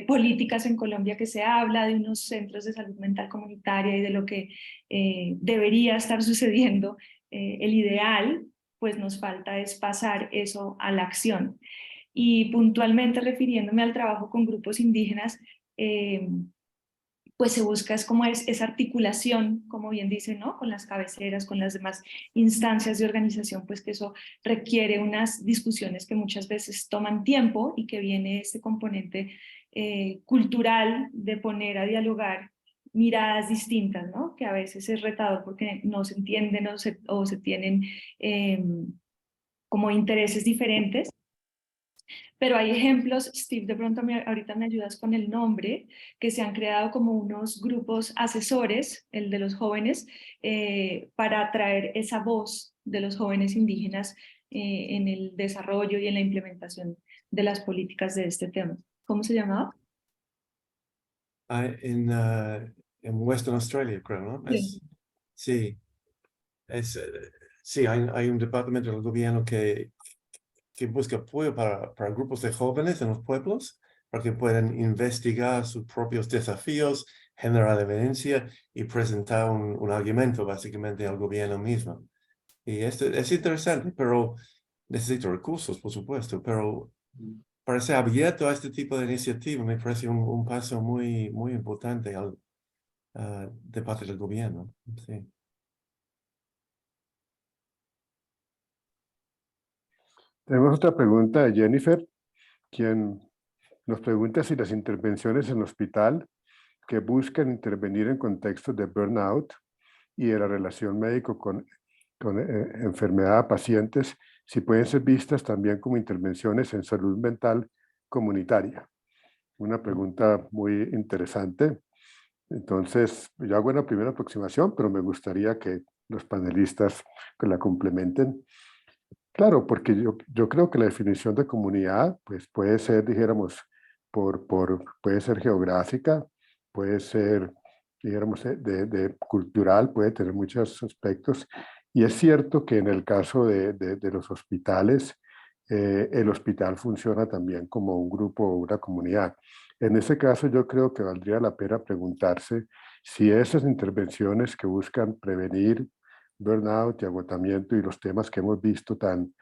políticas en Colombia que se habla de unos centros de salud mental comunitaria y de lo que debería estar sucediendo, el ideal, pues nos falta es pasar eso a la acción. y puntualmente refiriéndome al trabajo con grupos indígenas, pues se busca es como esa articulación, como bien dice, ¿no? Con las cabeceras, con las demás instancias de organización, pues que eso requiere unas discusiones que muchas veces toman tiempo y que viene este componente cultural de poner a dialogar miradas distintas, ¿no? Que a veces es retador porque no se entienden o se tienen como intereses diferentes. Pero hay ejemplos, Steve, de pronto ahorita me ayudas con el nombre, que se han creado como unos grupos asesores, el de los jóvenes, para traer esa voz de los jóvenes indígenas en el desarrollo y en la implementación de las políticas de este tema. ¿Cómo se llamaba? En Western Australia, creo, ¿no? Sí. Sí, sí, hay un departamento del gobierno que busca apoyo para grupos de jóvenes en los pueblos, para que puedan investigar sus propios desafíos, generar evidencia y presentar un argumento básicamente al gobierno mismo. Y esto es interesante, pero necesita recursos, por supuesto, pero para ser abierto a este tipo de iniciativa me parece un paso muy, muy importante de parte del gobierno. Sí. Tenemos otra pregunta de Jennifer, quien nos pregunta si las intervenciones en el hospital que buscan intervenir en contextos de burnout y de la relación médico con enfermedad a pacientes, si pueden ser vistas también como intervenciones en salud mental comunitaria. Una pregunta muy interesante. Entonces, yo hago una primera aproximación, pero me gustaría que los panelistas la complementen. Claro, porque yo creo que la definición de comunidad pues puede ser, dijéramos, puede ser geográfica, puede ser, dijéramos, de cultural, puede tener muchos aspectos. Y es cierto que en el caso de los hospitales, el hospital funciona también como un grupo o una comunidad. En ese caso yo creo que valdría la pena preguntarse si esas intervenciones que buscan prevenir burnout y agotamiento y los temas que hemos visto tan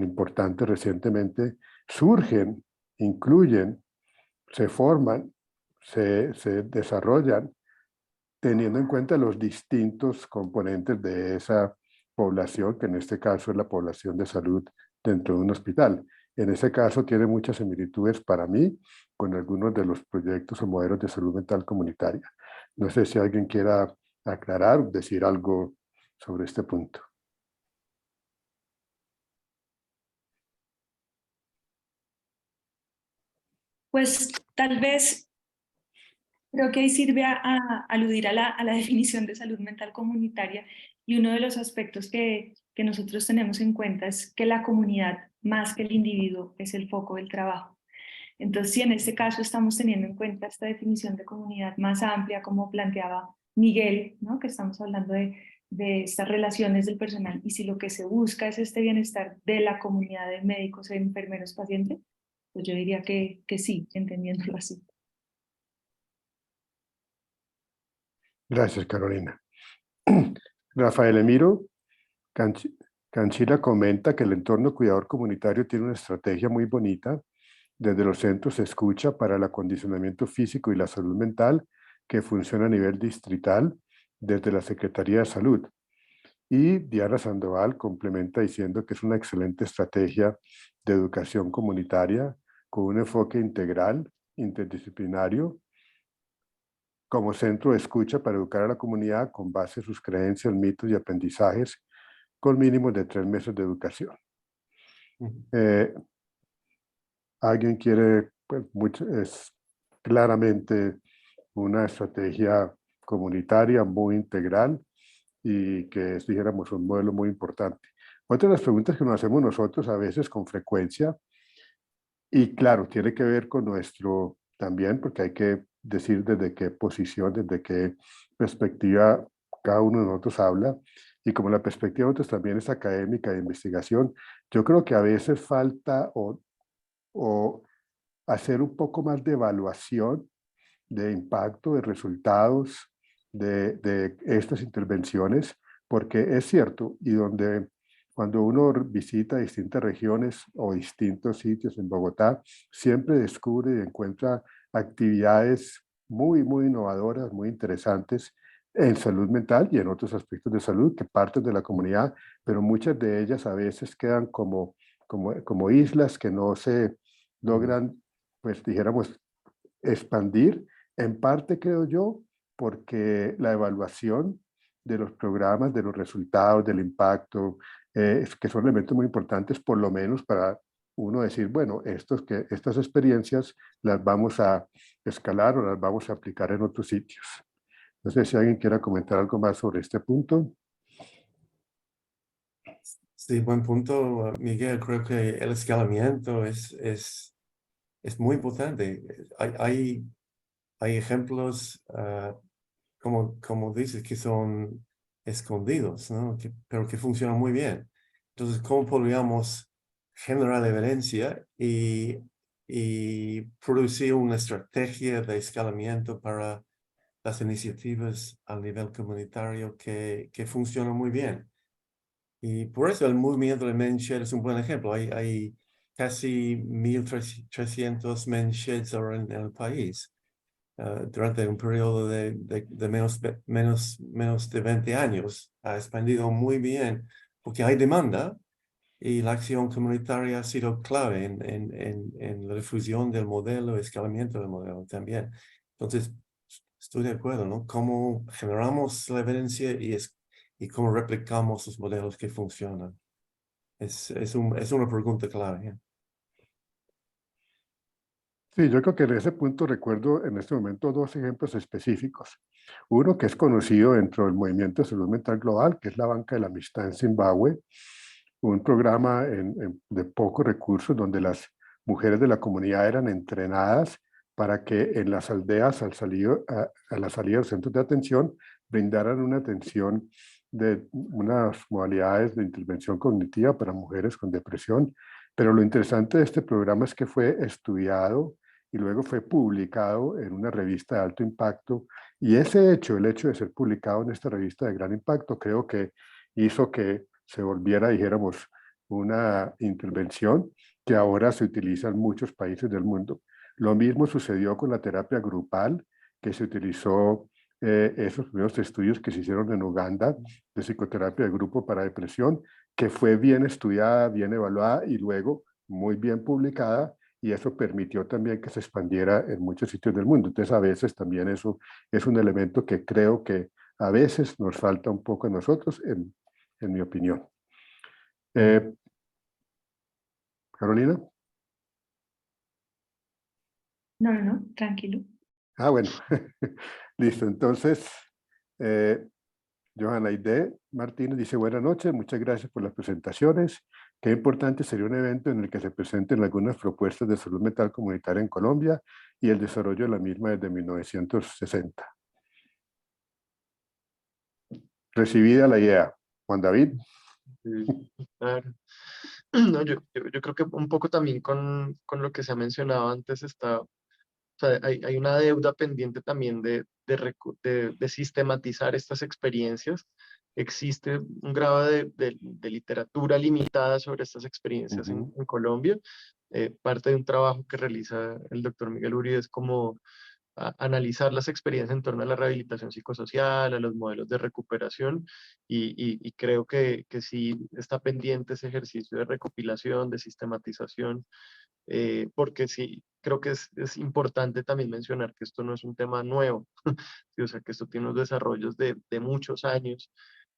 importantes recientemente, surgen, incluyen, se forman, se desarrollan, teniendo en cuenta los distintos componentes de esa población, que en este caso es la población de salud dentro de un hospital. En ese caso tiene muchas similitudes para mí con algunos de los proyectos o modelos de salud mental comunitaria. No sé si alguien quiera aclarar, decir algo sobre este punto. Pues tal vez creo que ahí sirve a aludir a la definición de salud mental comunitaria, y uno de los aspectos que nosotros tenemos en cuenta es que la comunidad, más que el individuo, es el foco del trabajo. Entonces, si en este caso estamos teniendo en cuenta esta definición de comunidad más amplia, como planteaba Miguel, ¿no? Que estamos hablando de estas relaciones del personal, y si lo que se busca es este bienestar de la comunidad de médicos, enfermeros, pacientes, pues yo diría que sí, entendiéndolo así. Gracias, Carolina. Rafael Emiro Canchila comenta que el entorno cuidador comunitario tiene una estrategia muy bonita. Desde los centros se escucha para el acondicionamiento físico y la salud mental, que funciona a nivel distrital desde la Secretaría de Salud. Y Diana Sandoval complementa diciendo que es una excelente estrategia de educación comunitaria con un enfoque integral, interdisciplinario, como centro de escucha para educar a la comunidad con base en sus creencias, mitos y aprendizajes, con mínimos de 3 meses de educación. Alguien quiere, pues, es claramente una estrategia comunitaria muy integral y que es, dijéramos, un modelo muy importante. Otra de las preguntas que nos hacemos nosotros a veces con frecuencia, y claro, tiene que ver con nuestro también, porque hay que decir desde qué posición, desde qué perspectiva cada uno de nosotros habla, y como la perspectiva de otros también es académica de investigación, yo creo que a veces falta o hacer un poco más de evaluación de impacto, de resultados de estas intervenciones, porque es cierto, y donde Cuando uno visita distintas regiones o distintos sitios en Bogotá, siempre descubre y encuentra actividades muy innovadoras, muy interesantes en salud mental y en otros aspectos de salud que parten de la comunidad, pero muchas de ellas a veces quedan como islas que no se logran, pues dijéramos, expandir, en parte creo yo, porque la evaluación de los programas, de los resultados, del impacto, que son elementos muy importantes, por lo menos para uno decir, bueno, estas experiencias las vamos a escalar o las vamos a aplicar en otros sitios. No sé si alguien quiera comentar algo más sobre este punto. Sí, buen punto, Miguel. Creo que el escalamiento es muy importante. Hay ejemplos, como dices, que son escondidos, ¿no? Pero que funcionan muy bien. Entonces, ¿cómo podríamos generar evidencia y producir una estrategia de escalamiento para las iniciativas a nivel comunitario que funcionan muy bien? Y por eso el movimiento de MenShed es un buen ejemplo. Hay casi 1.300 MenSheds ahora en el país. Durante un periodo de menos de 20 años. Ha expandido muy bien porque hay demanda y la acción comunitaria ha sido clave en la difusión del modelo, escalamiento del modelo también. Entonces, estoy de acuerdo, ¿no? Cómo generamos la evidencia y cómo replicamos los modelos que funcionan. Es una pregunta clave. ¿Eh? Sí, yo creo que en ese punto recuerdo en este momento dos ejemplos específicos. Uno que es conocido dentro del movimiento de salud mental global, que es la Banca de la Amistad en Zimbabue, un programa de pocos recursos donde las mujeres de la comunidad eran entrenadas para que en las aldeas, a la salida de los centros de atención, brindaran una atención de unas modalidades de intervención cognitiva para mujeres con depresión. Pero lo interesante de este programa es que fue estudiado y luego fue publicado en una revista de alto impacto. Y ese hecho, el hecho de ser publicado en esta revista de gran impacto, creo que hizo que se volviera, dijéramos, una intervención que ahora se utiliza en muchos países del mundo. Lo mismo sucedió con la terapia grupal, que se utilizó esos primeros estudios que se hicieron en Uganda de psicoterapia de grupo para depresión, que fue bien estudiada, bien evaluada y luego muy bien publicada, y eso permitió también que se expandiera en muchos sitios del mundo. Entonces, a veces también eso es un elemento que creo que a veces nos falta un poco a nosotros, en mi opinión. Carolina. No, tranquilo. Bueno, listo. Entonces, Johanna Aide Martínez dice, buenas noches, muchas gracias por las presentaciones. Qué importante sería un evento en el que se presenten algunas propuestas de salud mental comunitaria en Colombia y el desarrollo de la misma desde 1960. Recibida la idea. Juan David. Claro. No, yo creo que un poco también con lo que se ha mencionado antes está, o sea, hay una deuda pendiente también de sistematizar estas experiencias. Existe un grado de literatura limitada sobre estas experiencias en Colombia. Parte de un trabajo que realiza el doctor Miguel Uribe es como analizar las experiencias en torno a la rehabilitación psicosocial, a los modelos de recuperación, y creo que sí está pendiente ese ejercicio de recopilación, de sistematización, porque sí, creo que es importante también mencionar que esto no es un tema nuevo, ¿sí? O sea, que esto tiene unos desarrollos de muchos años,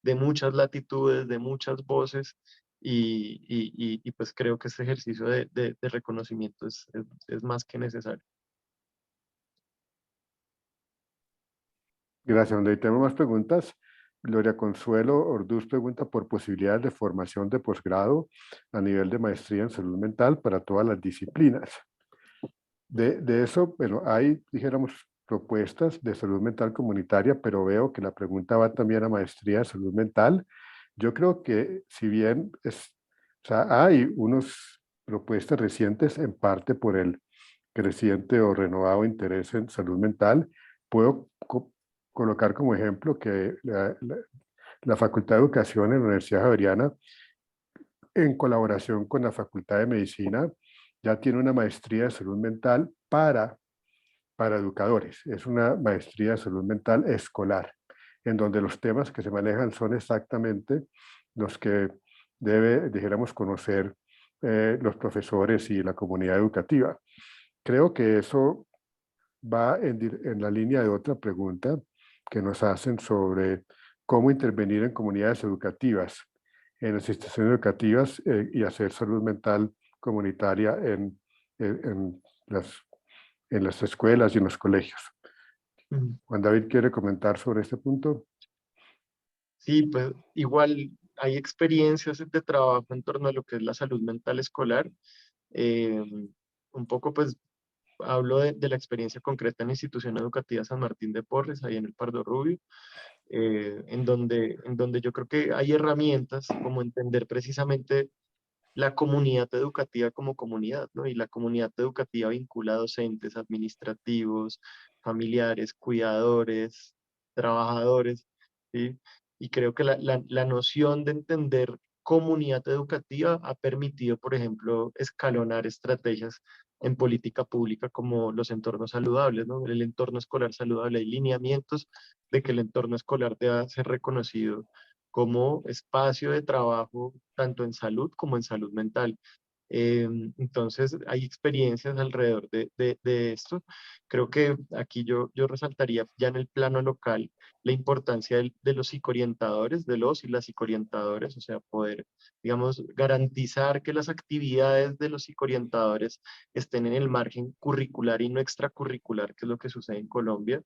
de muchas latitudes, de muchas voces, y pues creo que este ejercicio de reconocimiento es más que necesario. Gracias, donde tenemos más preguntas. Gloria Consuelo Orduz pregunta por posibilidades de formación de posgrado a nivel de maestría en salud mental para todas las disciplinas. De eso, bueno, hay, dijéramos, propuestas de salud mental comunitaria, pero veo que la pregunta va también a maestría de salud mental. Yo creo que si bien o sea, hay unas propuestas recientes, en parte por el creciente o renovado interés en salud mental, puedo colocar como ejemplo que la Facultad de Educación en la Universidad Javeriana en colaboración con la Facultad de Medicina, ya tiene una maestría de salud mental para educadores. Es una maestría de salud mental escolar, en donde los temas que se manejan son exactamente los que dijéramos, conocer los profesores y la comunidad educativa. Creo que eso va en la línea de otra pregunta que nos hacen sobre cómo intervenir en comunidades educativas, en las instituciones educativas y hacer salud mental comunitaria en las escuelas y en los colegios. Juan David, ¿quiere comentar sobre este punto? Sí, pues igual hay experiencias de trabajo en torno a lo que es la salud mental escolar. Un poco pues hablo de la experiencia concreta en la institución educativa San Martín de Porres, ahí en el Pardo Rubio, en donde yo creo que hay herramientas como entender precisamente la comunidad educativa como comunidad, ¿no? Y la comunidad educativa vincula a docentes, administrativos, familiares, cuidadores, trabajadores, ¿sí? Y creo que la noción de entender comunidad educativa ha permitido, por ejemplo, escalonar estrategias en política pública como los entornos saludables, ¿no? El entorno escolar saludable, hay lineamientos de que el entorno escolar deba ser reconocido como espacio de trabajo tanto en salud como en salud mental. Entonces hay experiencias alrededor de esto. Creo que aquí yo resaltaría ya en el plano local la importancia de los psicoorientadores, de los y las psicoorientadores, o sea, poder, digamos, garantizar que las actividades de los psicoorientadores estén en el margen curricular y no extracurricular, que es lo que sucede en Colombia.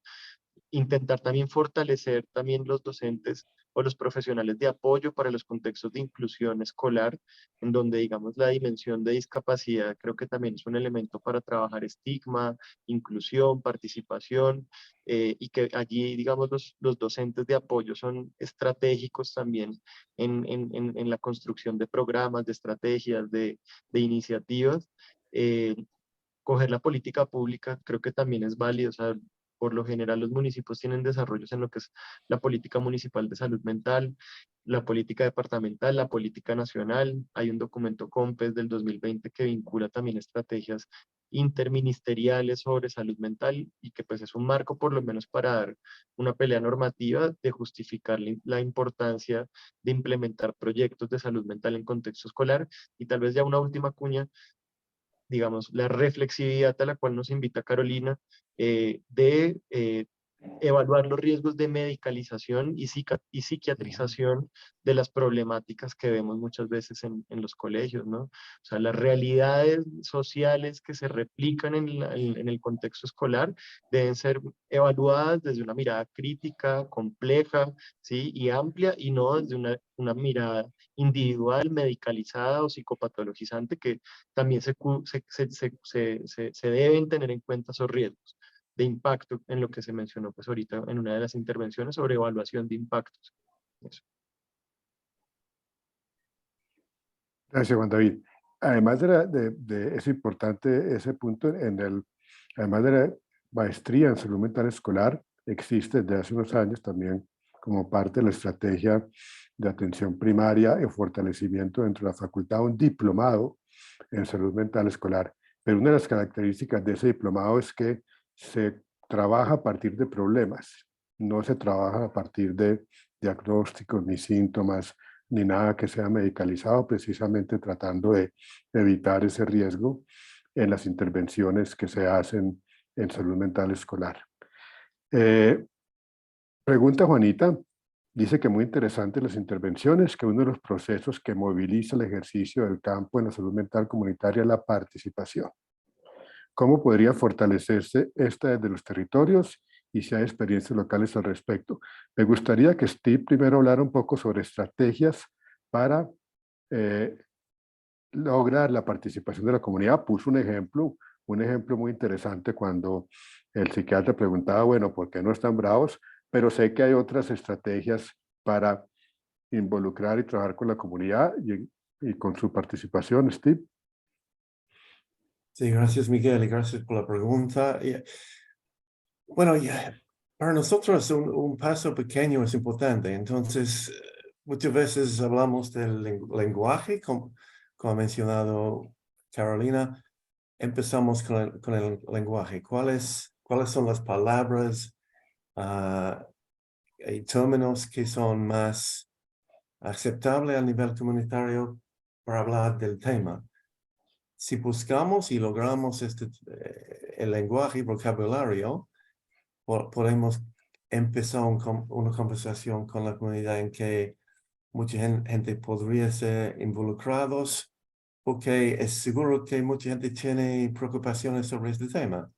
Intentar también fortalecer también los docentes o los profesionales de apoyo para los contextos de inclusión escolar, en donde, digamos, la dimensión de discapacidad creo que también es un elemento para trabajar estigma, inclusión, participación, y que allí, digamos, los docentes de apoyo son estratégicos también en la construcción de programas, de estrategias, de iniciativas. Coger la política pública creo que también es válido, o sea, por lo general los municipios tienen desarrollos en lo que es la política municipal de salud mental, la política departamental, la política nacional. Hay un documento COMPES del 2020 que vincula también estrategias interministeriales sobre salud mental y que pues es un marco por lo menos para dar una pelea normativa de justificar la importancia de implementar proyectos de salud mental en contexto escolar. Y tal vez ya una última cuña, digamos, la reflexividad a la cual nos invita Carolina, de evaluar los riesgos de medicalización y psiquiatrización de las problemáticas que vemos muchas veces en los colegios, ¿no? O sea, las realidades sociales que se replican en el contexto escolar deben ser evaluadas desde una mirada crítica, compleja, ¿sí? Y amplia, y no desde una mirada individual, medicalizada o psicopatologizante, que también se deben tener en cuenta esos riesgos de impacto en lo que se mencionó pues ahorita en una de las intervenciones sobre evaluación de impactos. Eso. Gracias, Juan David. Además es importante ese punto, además de la maestría en salud mental escolar, existe desde hace unos años también como parte de la estrategia de atención primaria y fortalecimiento dentro de la facultad, un diplomado en salud mental escolar. Pero una de las características de ese diplomado es que se trabaja a partir de problemas, no se trabaja a partir de diagnósticos ni síntomas, ni nada que sea medicalizado, precisamente tratando de evitar ese riesgo en las intervenciones que se hacen en salud mental escolar. Pregunta Juanita, dice que muy interesantes las intervenciones, que uno de los procesos que moviliza el ejercicio del campo en la salud mental comunitaria es la participación. ¿Cómo podría fortalecerse esta desde los territorios y si hay experiencias locales al respecto? Me gustaría que Steve primero hablara un poco sobre estrategias para lograr la participación de la comunidad. Puso un ejemplo muy interesante cuando el psiquiatra preguntaba, bueno, ¿por qué no están bravos? Pero sé que hay otras estrategias para involucrar y trabajar con la comunidad y con su participación, Steve. Sí, gracias Miguel y gracias por la pregunta. Bueno, para nosotros un paso pequeño es importante. Entonces, muchas veces hablamos del lenguaje, como ha mencionado Carolina. Empezamos con el lenguaje. ¿Cuáles son las palabras y términos que son más aceptables a nivel comunitario para hablar del tema? Si buscamos y logramos el lenguaje y vocabulario, podemos empezar una conversación con la comunidad en que mucha gente podría ser involucrados, porque es seguro que mucha gente tiene preocupaciones sobre este tema.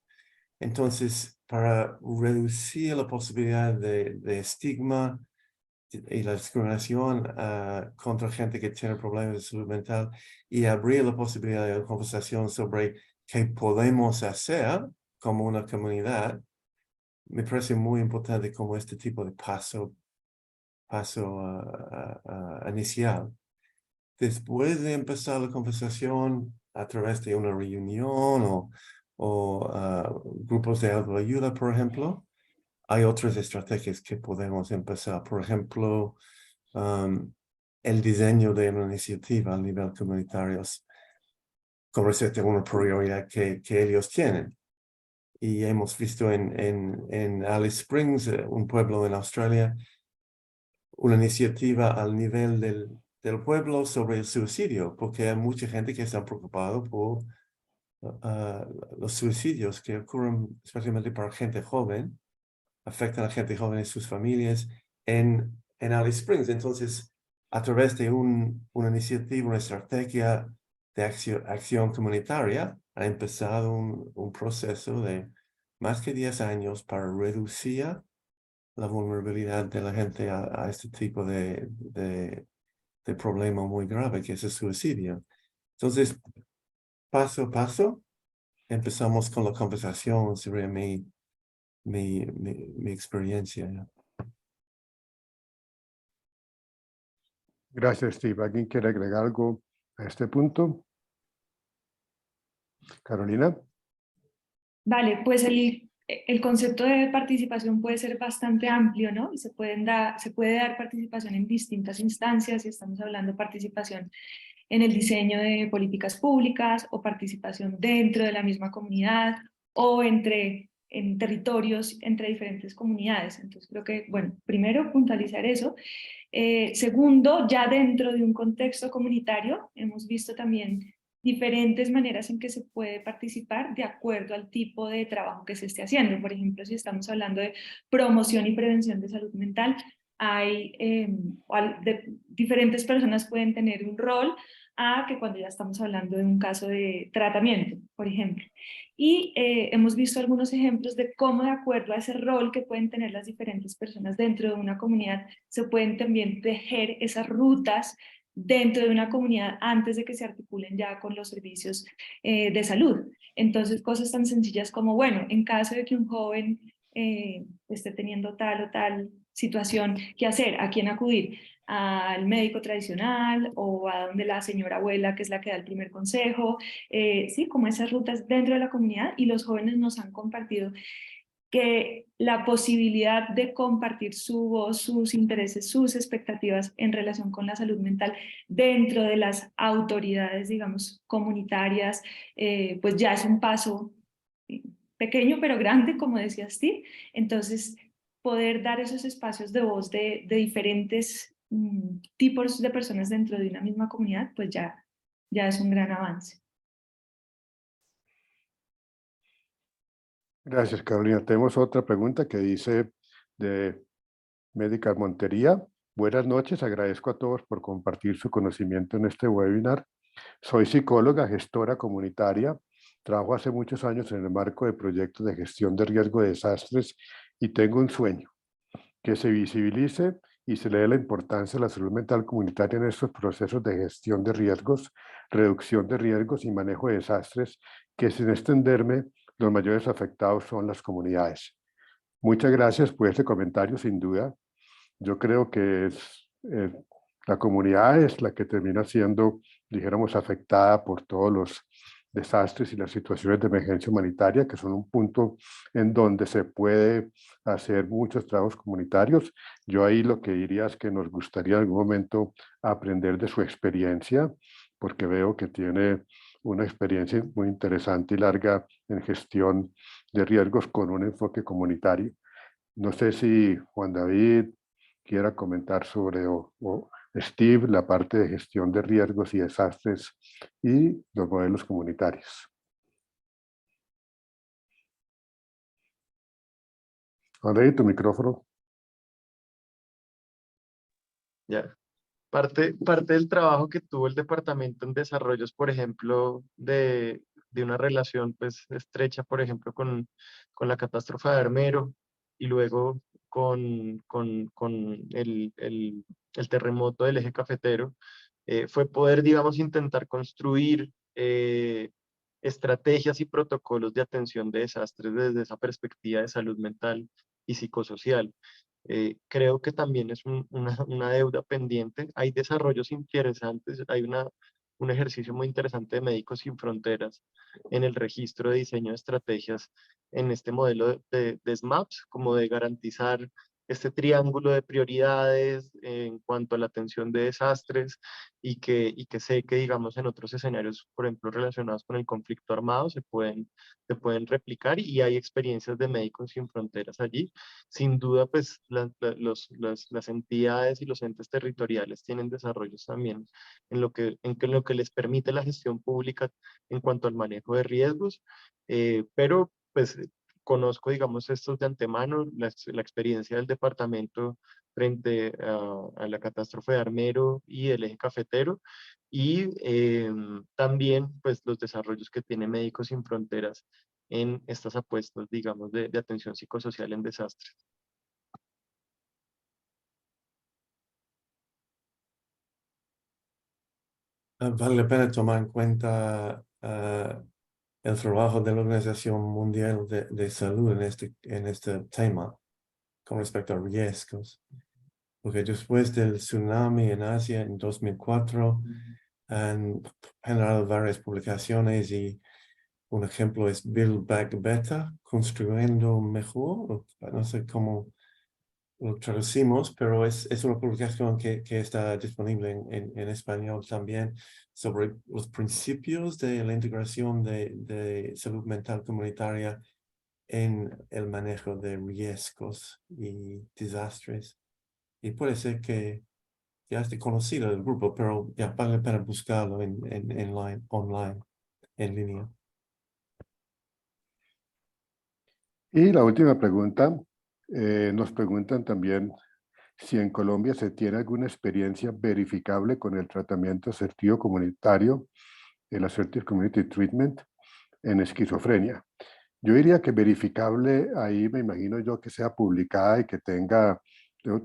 Entonces, para reducir la posibilidad de estigma y la discriminación contra gente que tiene problemas de salud mental y abrir la posibilidad de conversación sobre qué podemos hacer como una comunidad, me parece muy importante como este tipo de paso inicial. Después de empezar la conversación a través de una reunión o grupos de autoayuda, por ejemplo, hay otras estrategias que podemos empezar. Por ejemplo, el diseño de una iniciativa a nivel comunitario con respecto a una prioridad que ellos tienen. Y hemos visto en Alice Springs, un pueblo en Australia, una iniciativa al nivel del pueblo sobre el suicidio, porque hay mucha gente que está preocupada por los suicidios que ocurren especialmente para gente joven, afectan a gente joven y sus familias en Alice Springs. Entonces, a través de una iniciativa, una estrategia de acción comunitaria, ha empezado un proceso de más que 10 años para reducir la vulnerabilidad de la gente a este tipo de problema muy grave que es el suicidio. Entonces, paso a paso, empezamos con la conversación sobre mi experiencia. Gracias, Steve. ¿Alguien quiere agregar algo a este punto? Carolina. Vale, pues el concepto de participación puede ser bastante amplio, ¿no? Y se puede dar participación en distintas instancias, y estamos hablando de participación en el diseño de políticas públicas o participación dentro de la misma comunidad o en territorios entre diferentes comunidades. Entonces creo que, bueno, primero puntualizar eso. Segundo, ya dentro de un contexto comunitario hemos visto también diferentes maneras en que se puede participar de acuerdo al tipo de trabajo que se esté haciendo. Por ejemplo, si estamos hablando de promoción y prevención de salud mental, diferentes personas pueden tener un rol a que cuando ya estamos hablando de un caso de tratamiento, por ejemplo. Y hemos visto algunos ejemplos de cómo, de acuerdo a ese rol que pueden tener las diferentes personas dentro de una comunidad, se pueden también tejer esas rutas dentro de una comunidad antes de que se articulen ya con los servicios de salud. Entonces, cosas tan sencillas como, bueno, en caso de que un joven esté teniendo tal o tal situación, ¿qué hacer? ¿A quién acudir? ¿Al médico tradicional o a donde la señora abuela, que es la que da el primer consejo? Sí, como esas rutas dentro de la comunidad, y los jóvenes nos han compartido que la posibilidad de compartir su voz, sus intereses, sus expectativas en relación con la salud mental dentro de las autoridades, digamos, comunitarias, pues ya es un paso pequeño pero grande, como decía Steve. Entonces, poder dar esos espacios de voz de diferentes tipos de personas dentro de una misma comunidad, pues ya es un gran avance. Gracias, Carolina. Tenemos otra pregunta que dice de Medical Montería. Buenas noches, agradezco a todos por compartir su conocimiento en este webinar. Soy psicóloga, gestora comunitaria. Trabajo hace muchos años en el marco de proyectos de gestión de riesgo de desastres y tengo un sueño: que se visibilice y se le dé la importancia a la salud mental comunitaria en estos procesos de gestión de riesgos, reducción de riesgos y manejo de desastres, que sin extenderme, los mayores afectados son las comunidades. Muchas gracias por este comentario, sin duda. Yo creo que la comunidad es la que termina siendo, dijéramos, afectada por todos los desastres y las situaciones de emergencia humanitaria, que son un punto en donde se puede hacer muchos trabajos comunitarios. Yo ahí lo que diría es que nos gustaría en algún momento aprender de su experiencia, porque veo que tiene una experiencia muy interesante y larga en gestión de riesgos con un enfoque comunitario. No sé si Juan David quiera comentar sobre, o Steve, la parte de gestión de riesgos y desastres y los modelos comunitarios. Juan David, tu micrófono. Ya. Parte del trabajo que tuvo el departamento en desarrollos, por ejemplo, de una relación pues estrecha, por ejemplo, con la catástrofe de Armero y luego con el terremoto del eje cafetero, fue poder, digamos, intentar construir estrategias y protocolos de atención de desastres desde esa perspectiva de salud mental y psicosocial. Creo que también es una deuda pendiente. Hay desarrollos interesantes, hay un ejercicio muy interesante de Médicos Sin Fronteras en el registro de diseño de estrategias en este modelo de SMAPS, como de garantizar este triángulo de prioridades en cuanto a la atención de desastres y que sé que, digamos, en otros escenarios, por ejemplo, relacionados con el conflicto armado, se pueden replicar y hay experiencias de Médicos Sin Fronteras allí. Sin duda, pues las entidades y los entes territoriales tienen desarrollos también en lo que les permite la gestión pública en cuanto al manejo de riesgos, pero pues conozco, digamos, estos de antemano, la experiencia del departamento frente a la catástrofe de Armero y el eje cafetero, y también pues los desarrollos que tiene Médicos Sin Fronteras en estas apuestas, digamos, de atención psicosocial en desastres. Vale la pena tomar en cuenta el trabajo de la Organización Mundial de Salud en este tema con respecto a riesgos. Porque después del tsunami en Asia en 2004 han generado varias publicaciones y un ejemplo es Build Back Better, construyendo mejor, no sé cómo lo traducimos, pero es una publicación que está disponible en español también sobre los principios de la integración de salud mental comunitaria en el manejo de riesgos y desastres. Y puede ser que ya esté conocido el grupo, pero ya vale la pena buscarlo online, en línea. Y la última pregunta, nos preguntan también si en Colombia se tiene alguna experiencia verificable con el tratamiento asertivo comunitario, el Assertive Community Treatment, en esquizofrenia. Yo diría que verificable, ahí me imagino yo que sea publicada y que tenga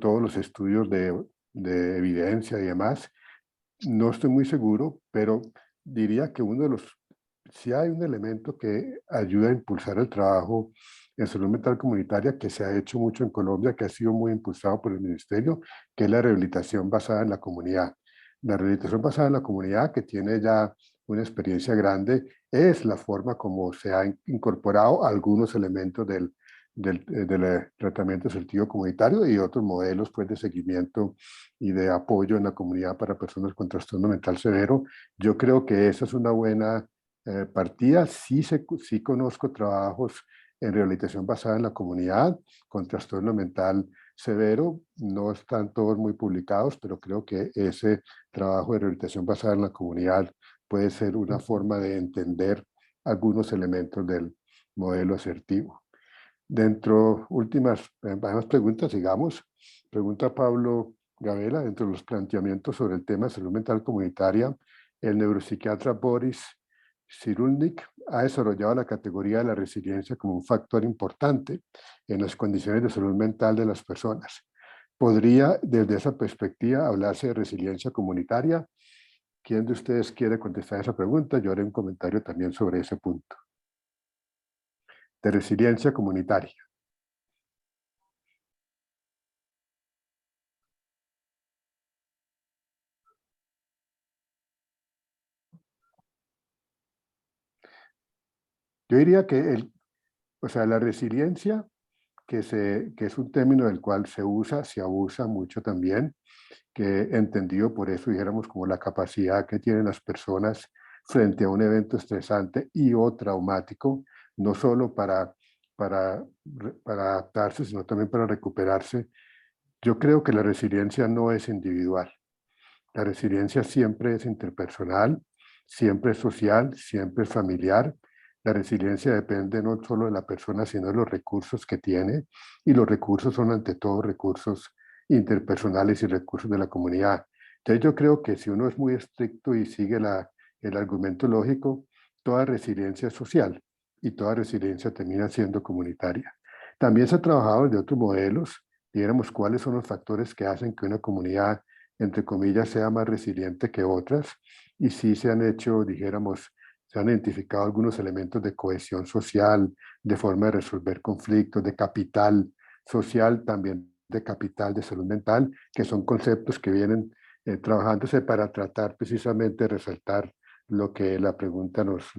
todos los estudios de evidencia y demás. No estoy muy seguro, pero diría que si hay un elemento que ayuda a impulsar el trabajo en salud mental comunitaria, que se ha hecho mucho en Colombia, que ha sido muy impulsado por el ministerio, que es la rehabilitación basada en la comunidad. La rehabilitación basada en la comunidad, que tiene ya una experiencia grande, es la forma como se han incorporado algunos elementos del tratamiento asertivo comunitario y otros modelos pues, de seguimiento y de apoyo en la comunidad para personas con trastorno mental severo. Yo creo que esa es una buena partida. Sí conozco trabajos en rehabilitación basada en la comunidad con trastorno mental severo. No están todos muy publicados, pero creo que ese trabajo de rehabilitación basada en la comunidad puede ser una forma de entender algunos elementos del modelo asertivo. Más preguntas, sigamos. Pregunta Pablo Gavela, dentro de los planteamientos sobre el tema de salud mental comunitaria, el neuropsiquiatra Boris Cyrulnik ha desarrollado la categoría de la resiliencia como un factor importante en las condiciones de salud mental de las personas. ¿Podría, desde esa perspectiva, hablarse de resiliencia comunitaria? ¿Quién de ustedes quiere contestar esa pregunta? Yo haré un comentario también sobre ese punto. De resiliencia comunitaria. Yo diría que o sea, la resiliencia, que es un término del cual se abusa mucho también, que entendido por eso dijéramos como la capacidad que tienen las personas frente a un evento estresante y o traumático, no solo para adaptarse, sino también para recuperarse. Yo creo que la resiliencia no es individual. La resiliencia siempre es interpersonal, siempre es social, siempre es familiar. La resiliencia depende no solo de la persona, sino de los recursos que tiene. Y los recursos son ante todo recursos interpersonales y recursos de la comunidad. Entonces yo creo que si uno es muy estricto y sigue el argumento lógico, toda resiliencia es social y toda resiliencia termina siendo comunitaria. También se ha trabajado de otros modelos, digamos cuáles son los factores que hacen que una comunidad entre comillas, sea más resiliente que otras, y sí se han hecho, dijéramos, se han identificado algunos elementos de cohesión social, de forma de resolver conflictos, de capital social, también de capital de salud mental, que son conceptos que vienen trabajándose para tratar precisamente de resaltar lo que la pregunta nos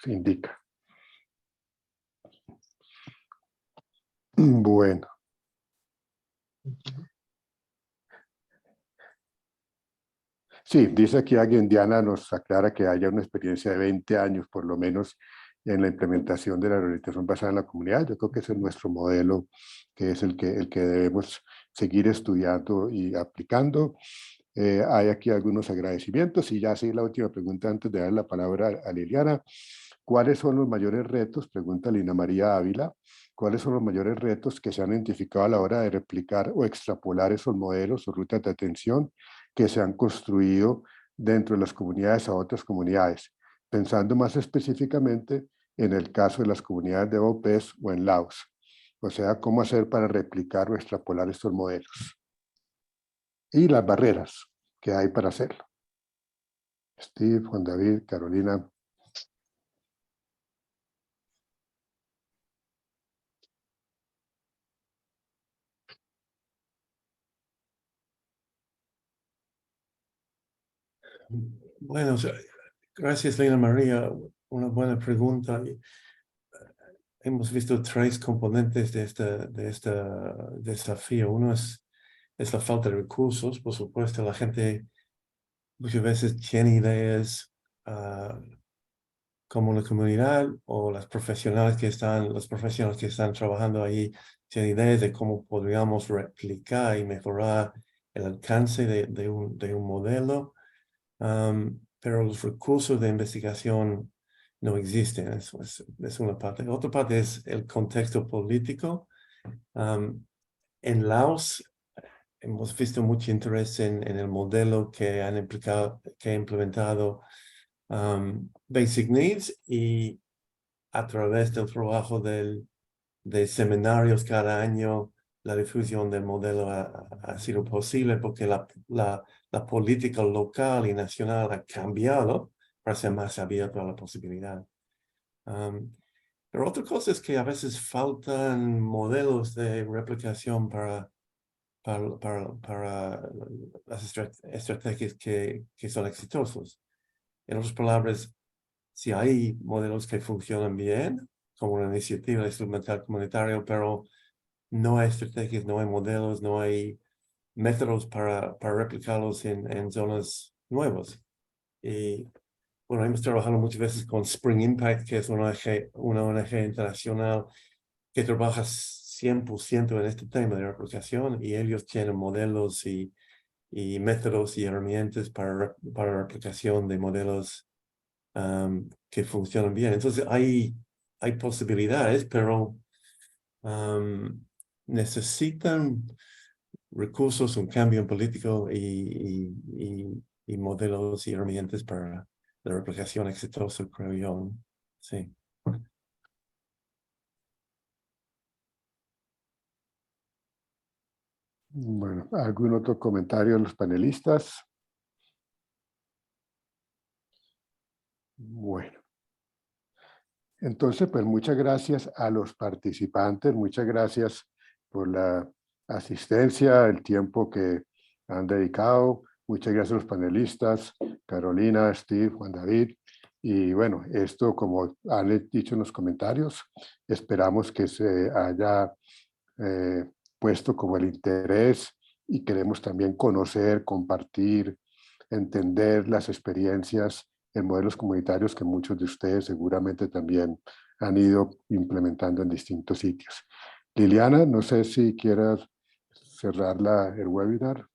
indica. Bueno. Sí, dice aquí alguien, Diana nos aclara que haya una experiencia de 20 años por lo menos en la implementación de la rehabilitación basada en la comunidad. Yo creo que ese es nuestro modelo, que es el que debemos seguir estudiando y aplicando. Hay aquí algunos agradecimientos y ya sí la última pregunta antes de dar la palabra a Liliana. ¿Cuáles son los mayores retos? Pregunta Lina María Ávila. ¿Cuáles son los mayores retos que se han identificado a la hora de replicar o extrapolar esos modelos o rutas de atención que se han construido dentro de las comunidades a otras comunidades? Pensando más específicamente en el caso de las comunidades de Bopés o en Laos. O sea, cómo hacer para replicar o extrapolar estos modelos. Y las barreras que hay para hacerlo. Steve, Juan David, Carolina. Bueno, gracias, Lina María. Una buena pregunta. Hemos visto tres componentes de este desafío. Uno es la falta de recursos. Por supuesto, la gente muchas veces tiene ideas como la comunidad o los profesionales que están trabajando ahí tienen ideas de cómo podríamos replicar y mejorar el alcance de un modelo. Pero los recursos de investigación no existen, eso es una parte. La otra parte es el contexto político. En Laos hemos visto mucho interés en el modelo que ha implementado Basic Needs, y a través del trabajo de seminarios cada año, la difusión del modelo ha sido posible porque la política local y nacional ha cambiado para ser más abierto a la posibilidad. Pero otra cosa es que a veces faltan modelos de replicación para las estrategias que son exitosos. En otras palabras, si hay modelos que funcionan bien, como una iniciativa de salud mental comunitario, pero no hay estrategias, no hay modelos, no hay métodos para replicarlos en zonas nuevas. Y bueno, hemos trabajado muchas veces con Spring Impact, que es una ONG internacional que trabaja 100% en este tema de replicación, y ellos tienen modelos y métodos y herramientas para replicación de modelos que funcionan bien. Entonces hay posibilidades, pero necesitan recursos, un cambio político y modelos y herramientas para la replicación exitosa, creo yo. Sí. Bueno, ¿algún otro comentario de los panelistas? Bueno. Entonces, pues muchas gracias a los participantes, muchas gracias por la asistencia, el tiempo que han dedicado. Muchas gracias a los panelistas, Carolina, Steve, Juan David. Y bueno, esto, como han dicho en los comentarios, esperamos que se haya puesto como el interés y queremos también conocer, compartir, entender las experiencias en modelos comunitarios que muchos de ustedes seguramente también han ido implementando en distintos sitios. Liliana, no sé si quieras cerrar el webinar.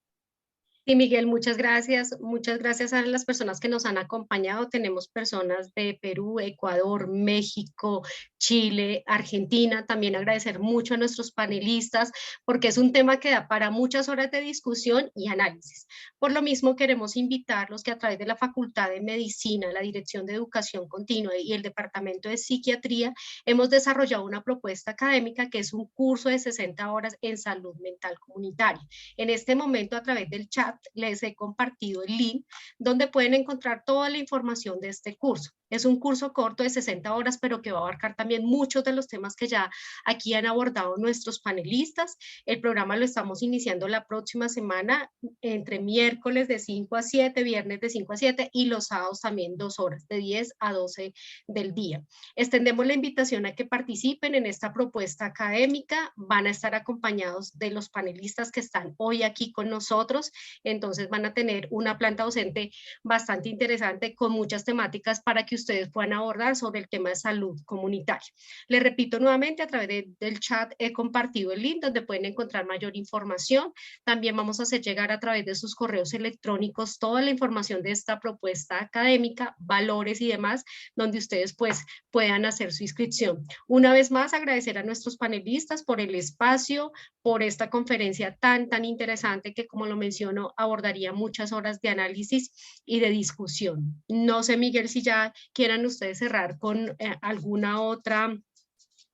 Sí, Miguel, muchas gracias. Muchas gracias a las personas que nos han acompañado. Tenemos personas de Perú, Ecuador, México, Chile, Argentina. También agradecer mucho a nuestros panelistas porque es un tema que da para muchas horas de discusión y análisis. Por lo mismo, queremos invitarlos que a través de la Facultad de Medicina, la Dirección de Educación Continua y el Departamento de Psiquiatría, hemos desarrollado una propuesta académica que es un curso de 60 horas en salud mental comunitaria. En este momento, a través del chat, les he compartido el link donde pueden encontrar toda la información de este curso. Es un curso corto de 60 horas, pero que va a abarcar también muchos de los temas que ya aquí han abordado nuestros panelistas. El programa lo estamos iniciando la próxima semana, entre miércoles de 5 a 7, viernes de 5 a 7 y los sábados también 2 horas, de 10 a 12 del día. Extendemos la invitación a que participen en esta propuesta académica. Van a estar acompañados de los panelistas que están hoy aquí con nosotros. Entonces van a tener una planta docente bastante interesante con muchas temáticas para que ustedes puedan abordar sobre el tema de salud comunitaria. Les repito nuevamente, a través del chat he compartido el link donde pueden encontrar mayor información. También vamos a hacer llegar a través de sus correos electrónicos toda la información de esta propuesta académica, valores y demás, donde ustedes pues puedan hacer su inscripción. Una vez más, agradecer a nuestros panelistas por el espacio, por esta conferencia tan interesante que, como lo menciono, abordaría muchas horas de análisis y de discusión. No sé, Miguel, si ya quieran ustedes cerrar con alguna otra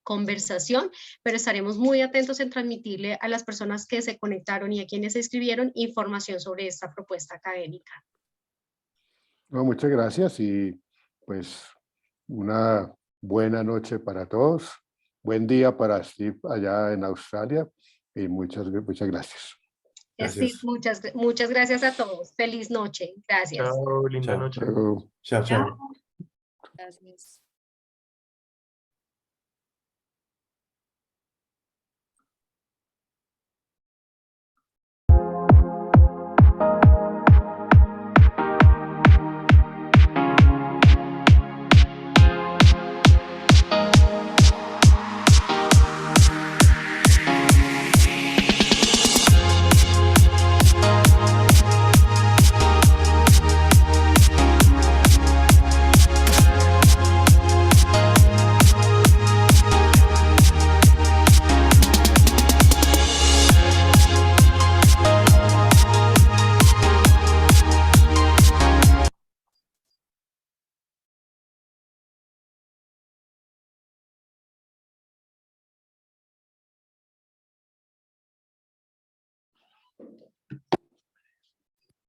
conversación, pero estaremos muy atentos en transmitirle a las personas que se conectaron y a quienes se escribieron información sobre esta propuesta académica. No, muchas gracias y pues una buena noche para todos. Buen día para Steve allá en Australia y muchas gracias. Gracias. Sí, muchas gracias a todos. Feliz noche. Gracias. Chao, linda Chao. noche. Luego. Chao, chao. Gracias.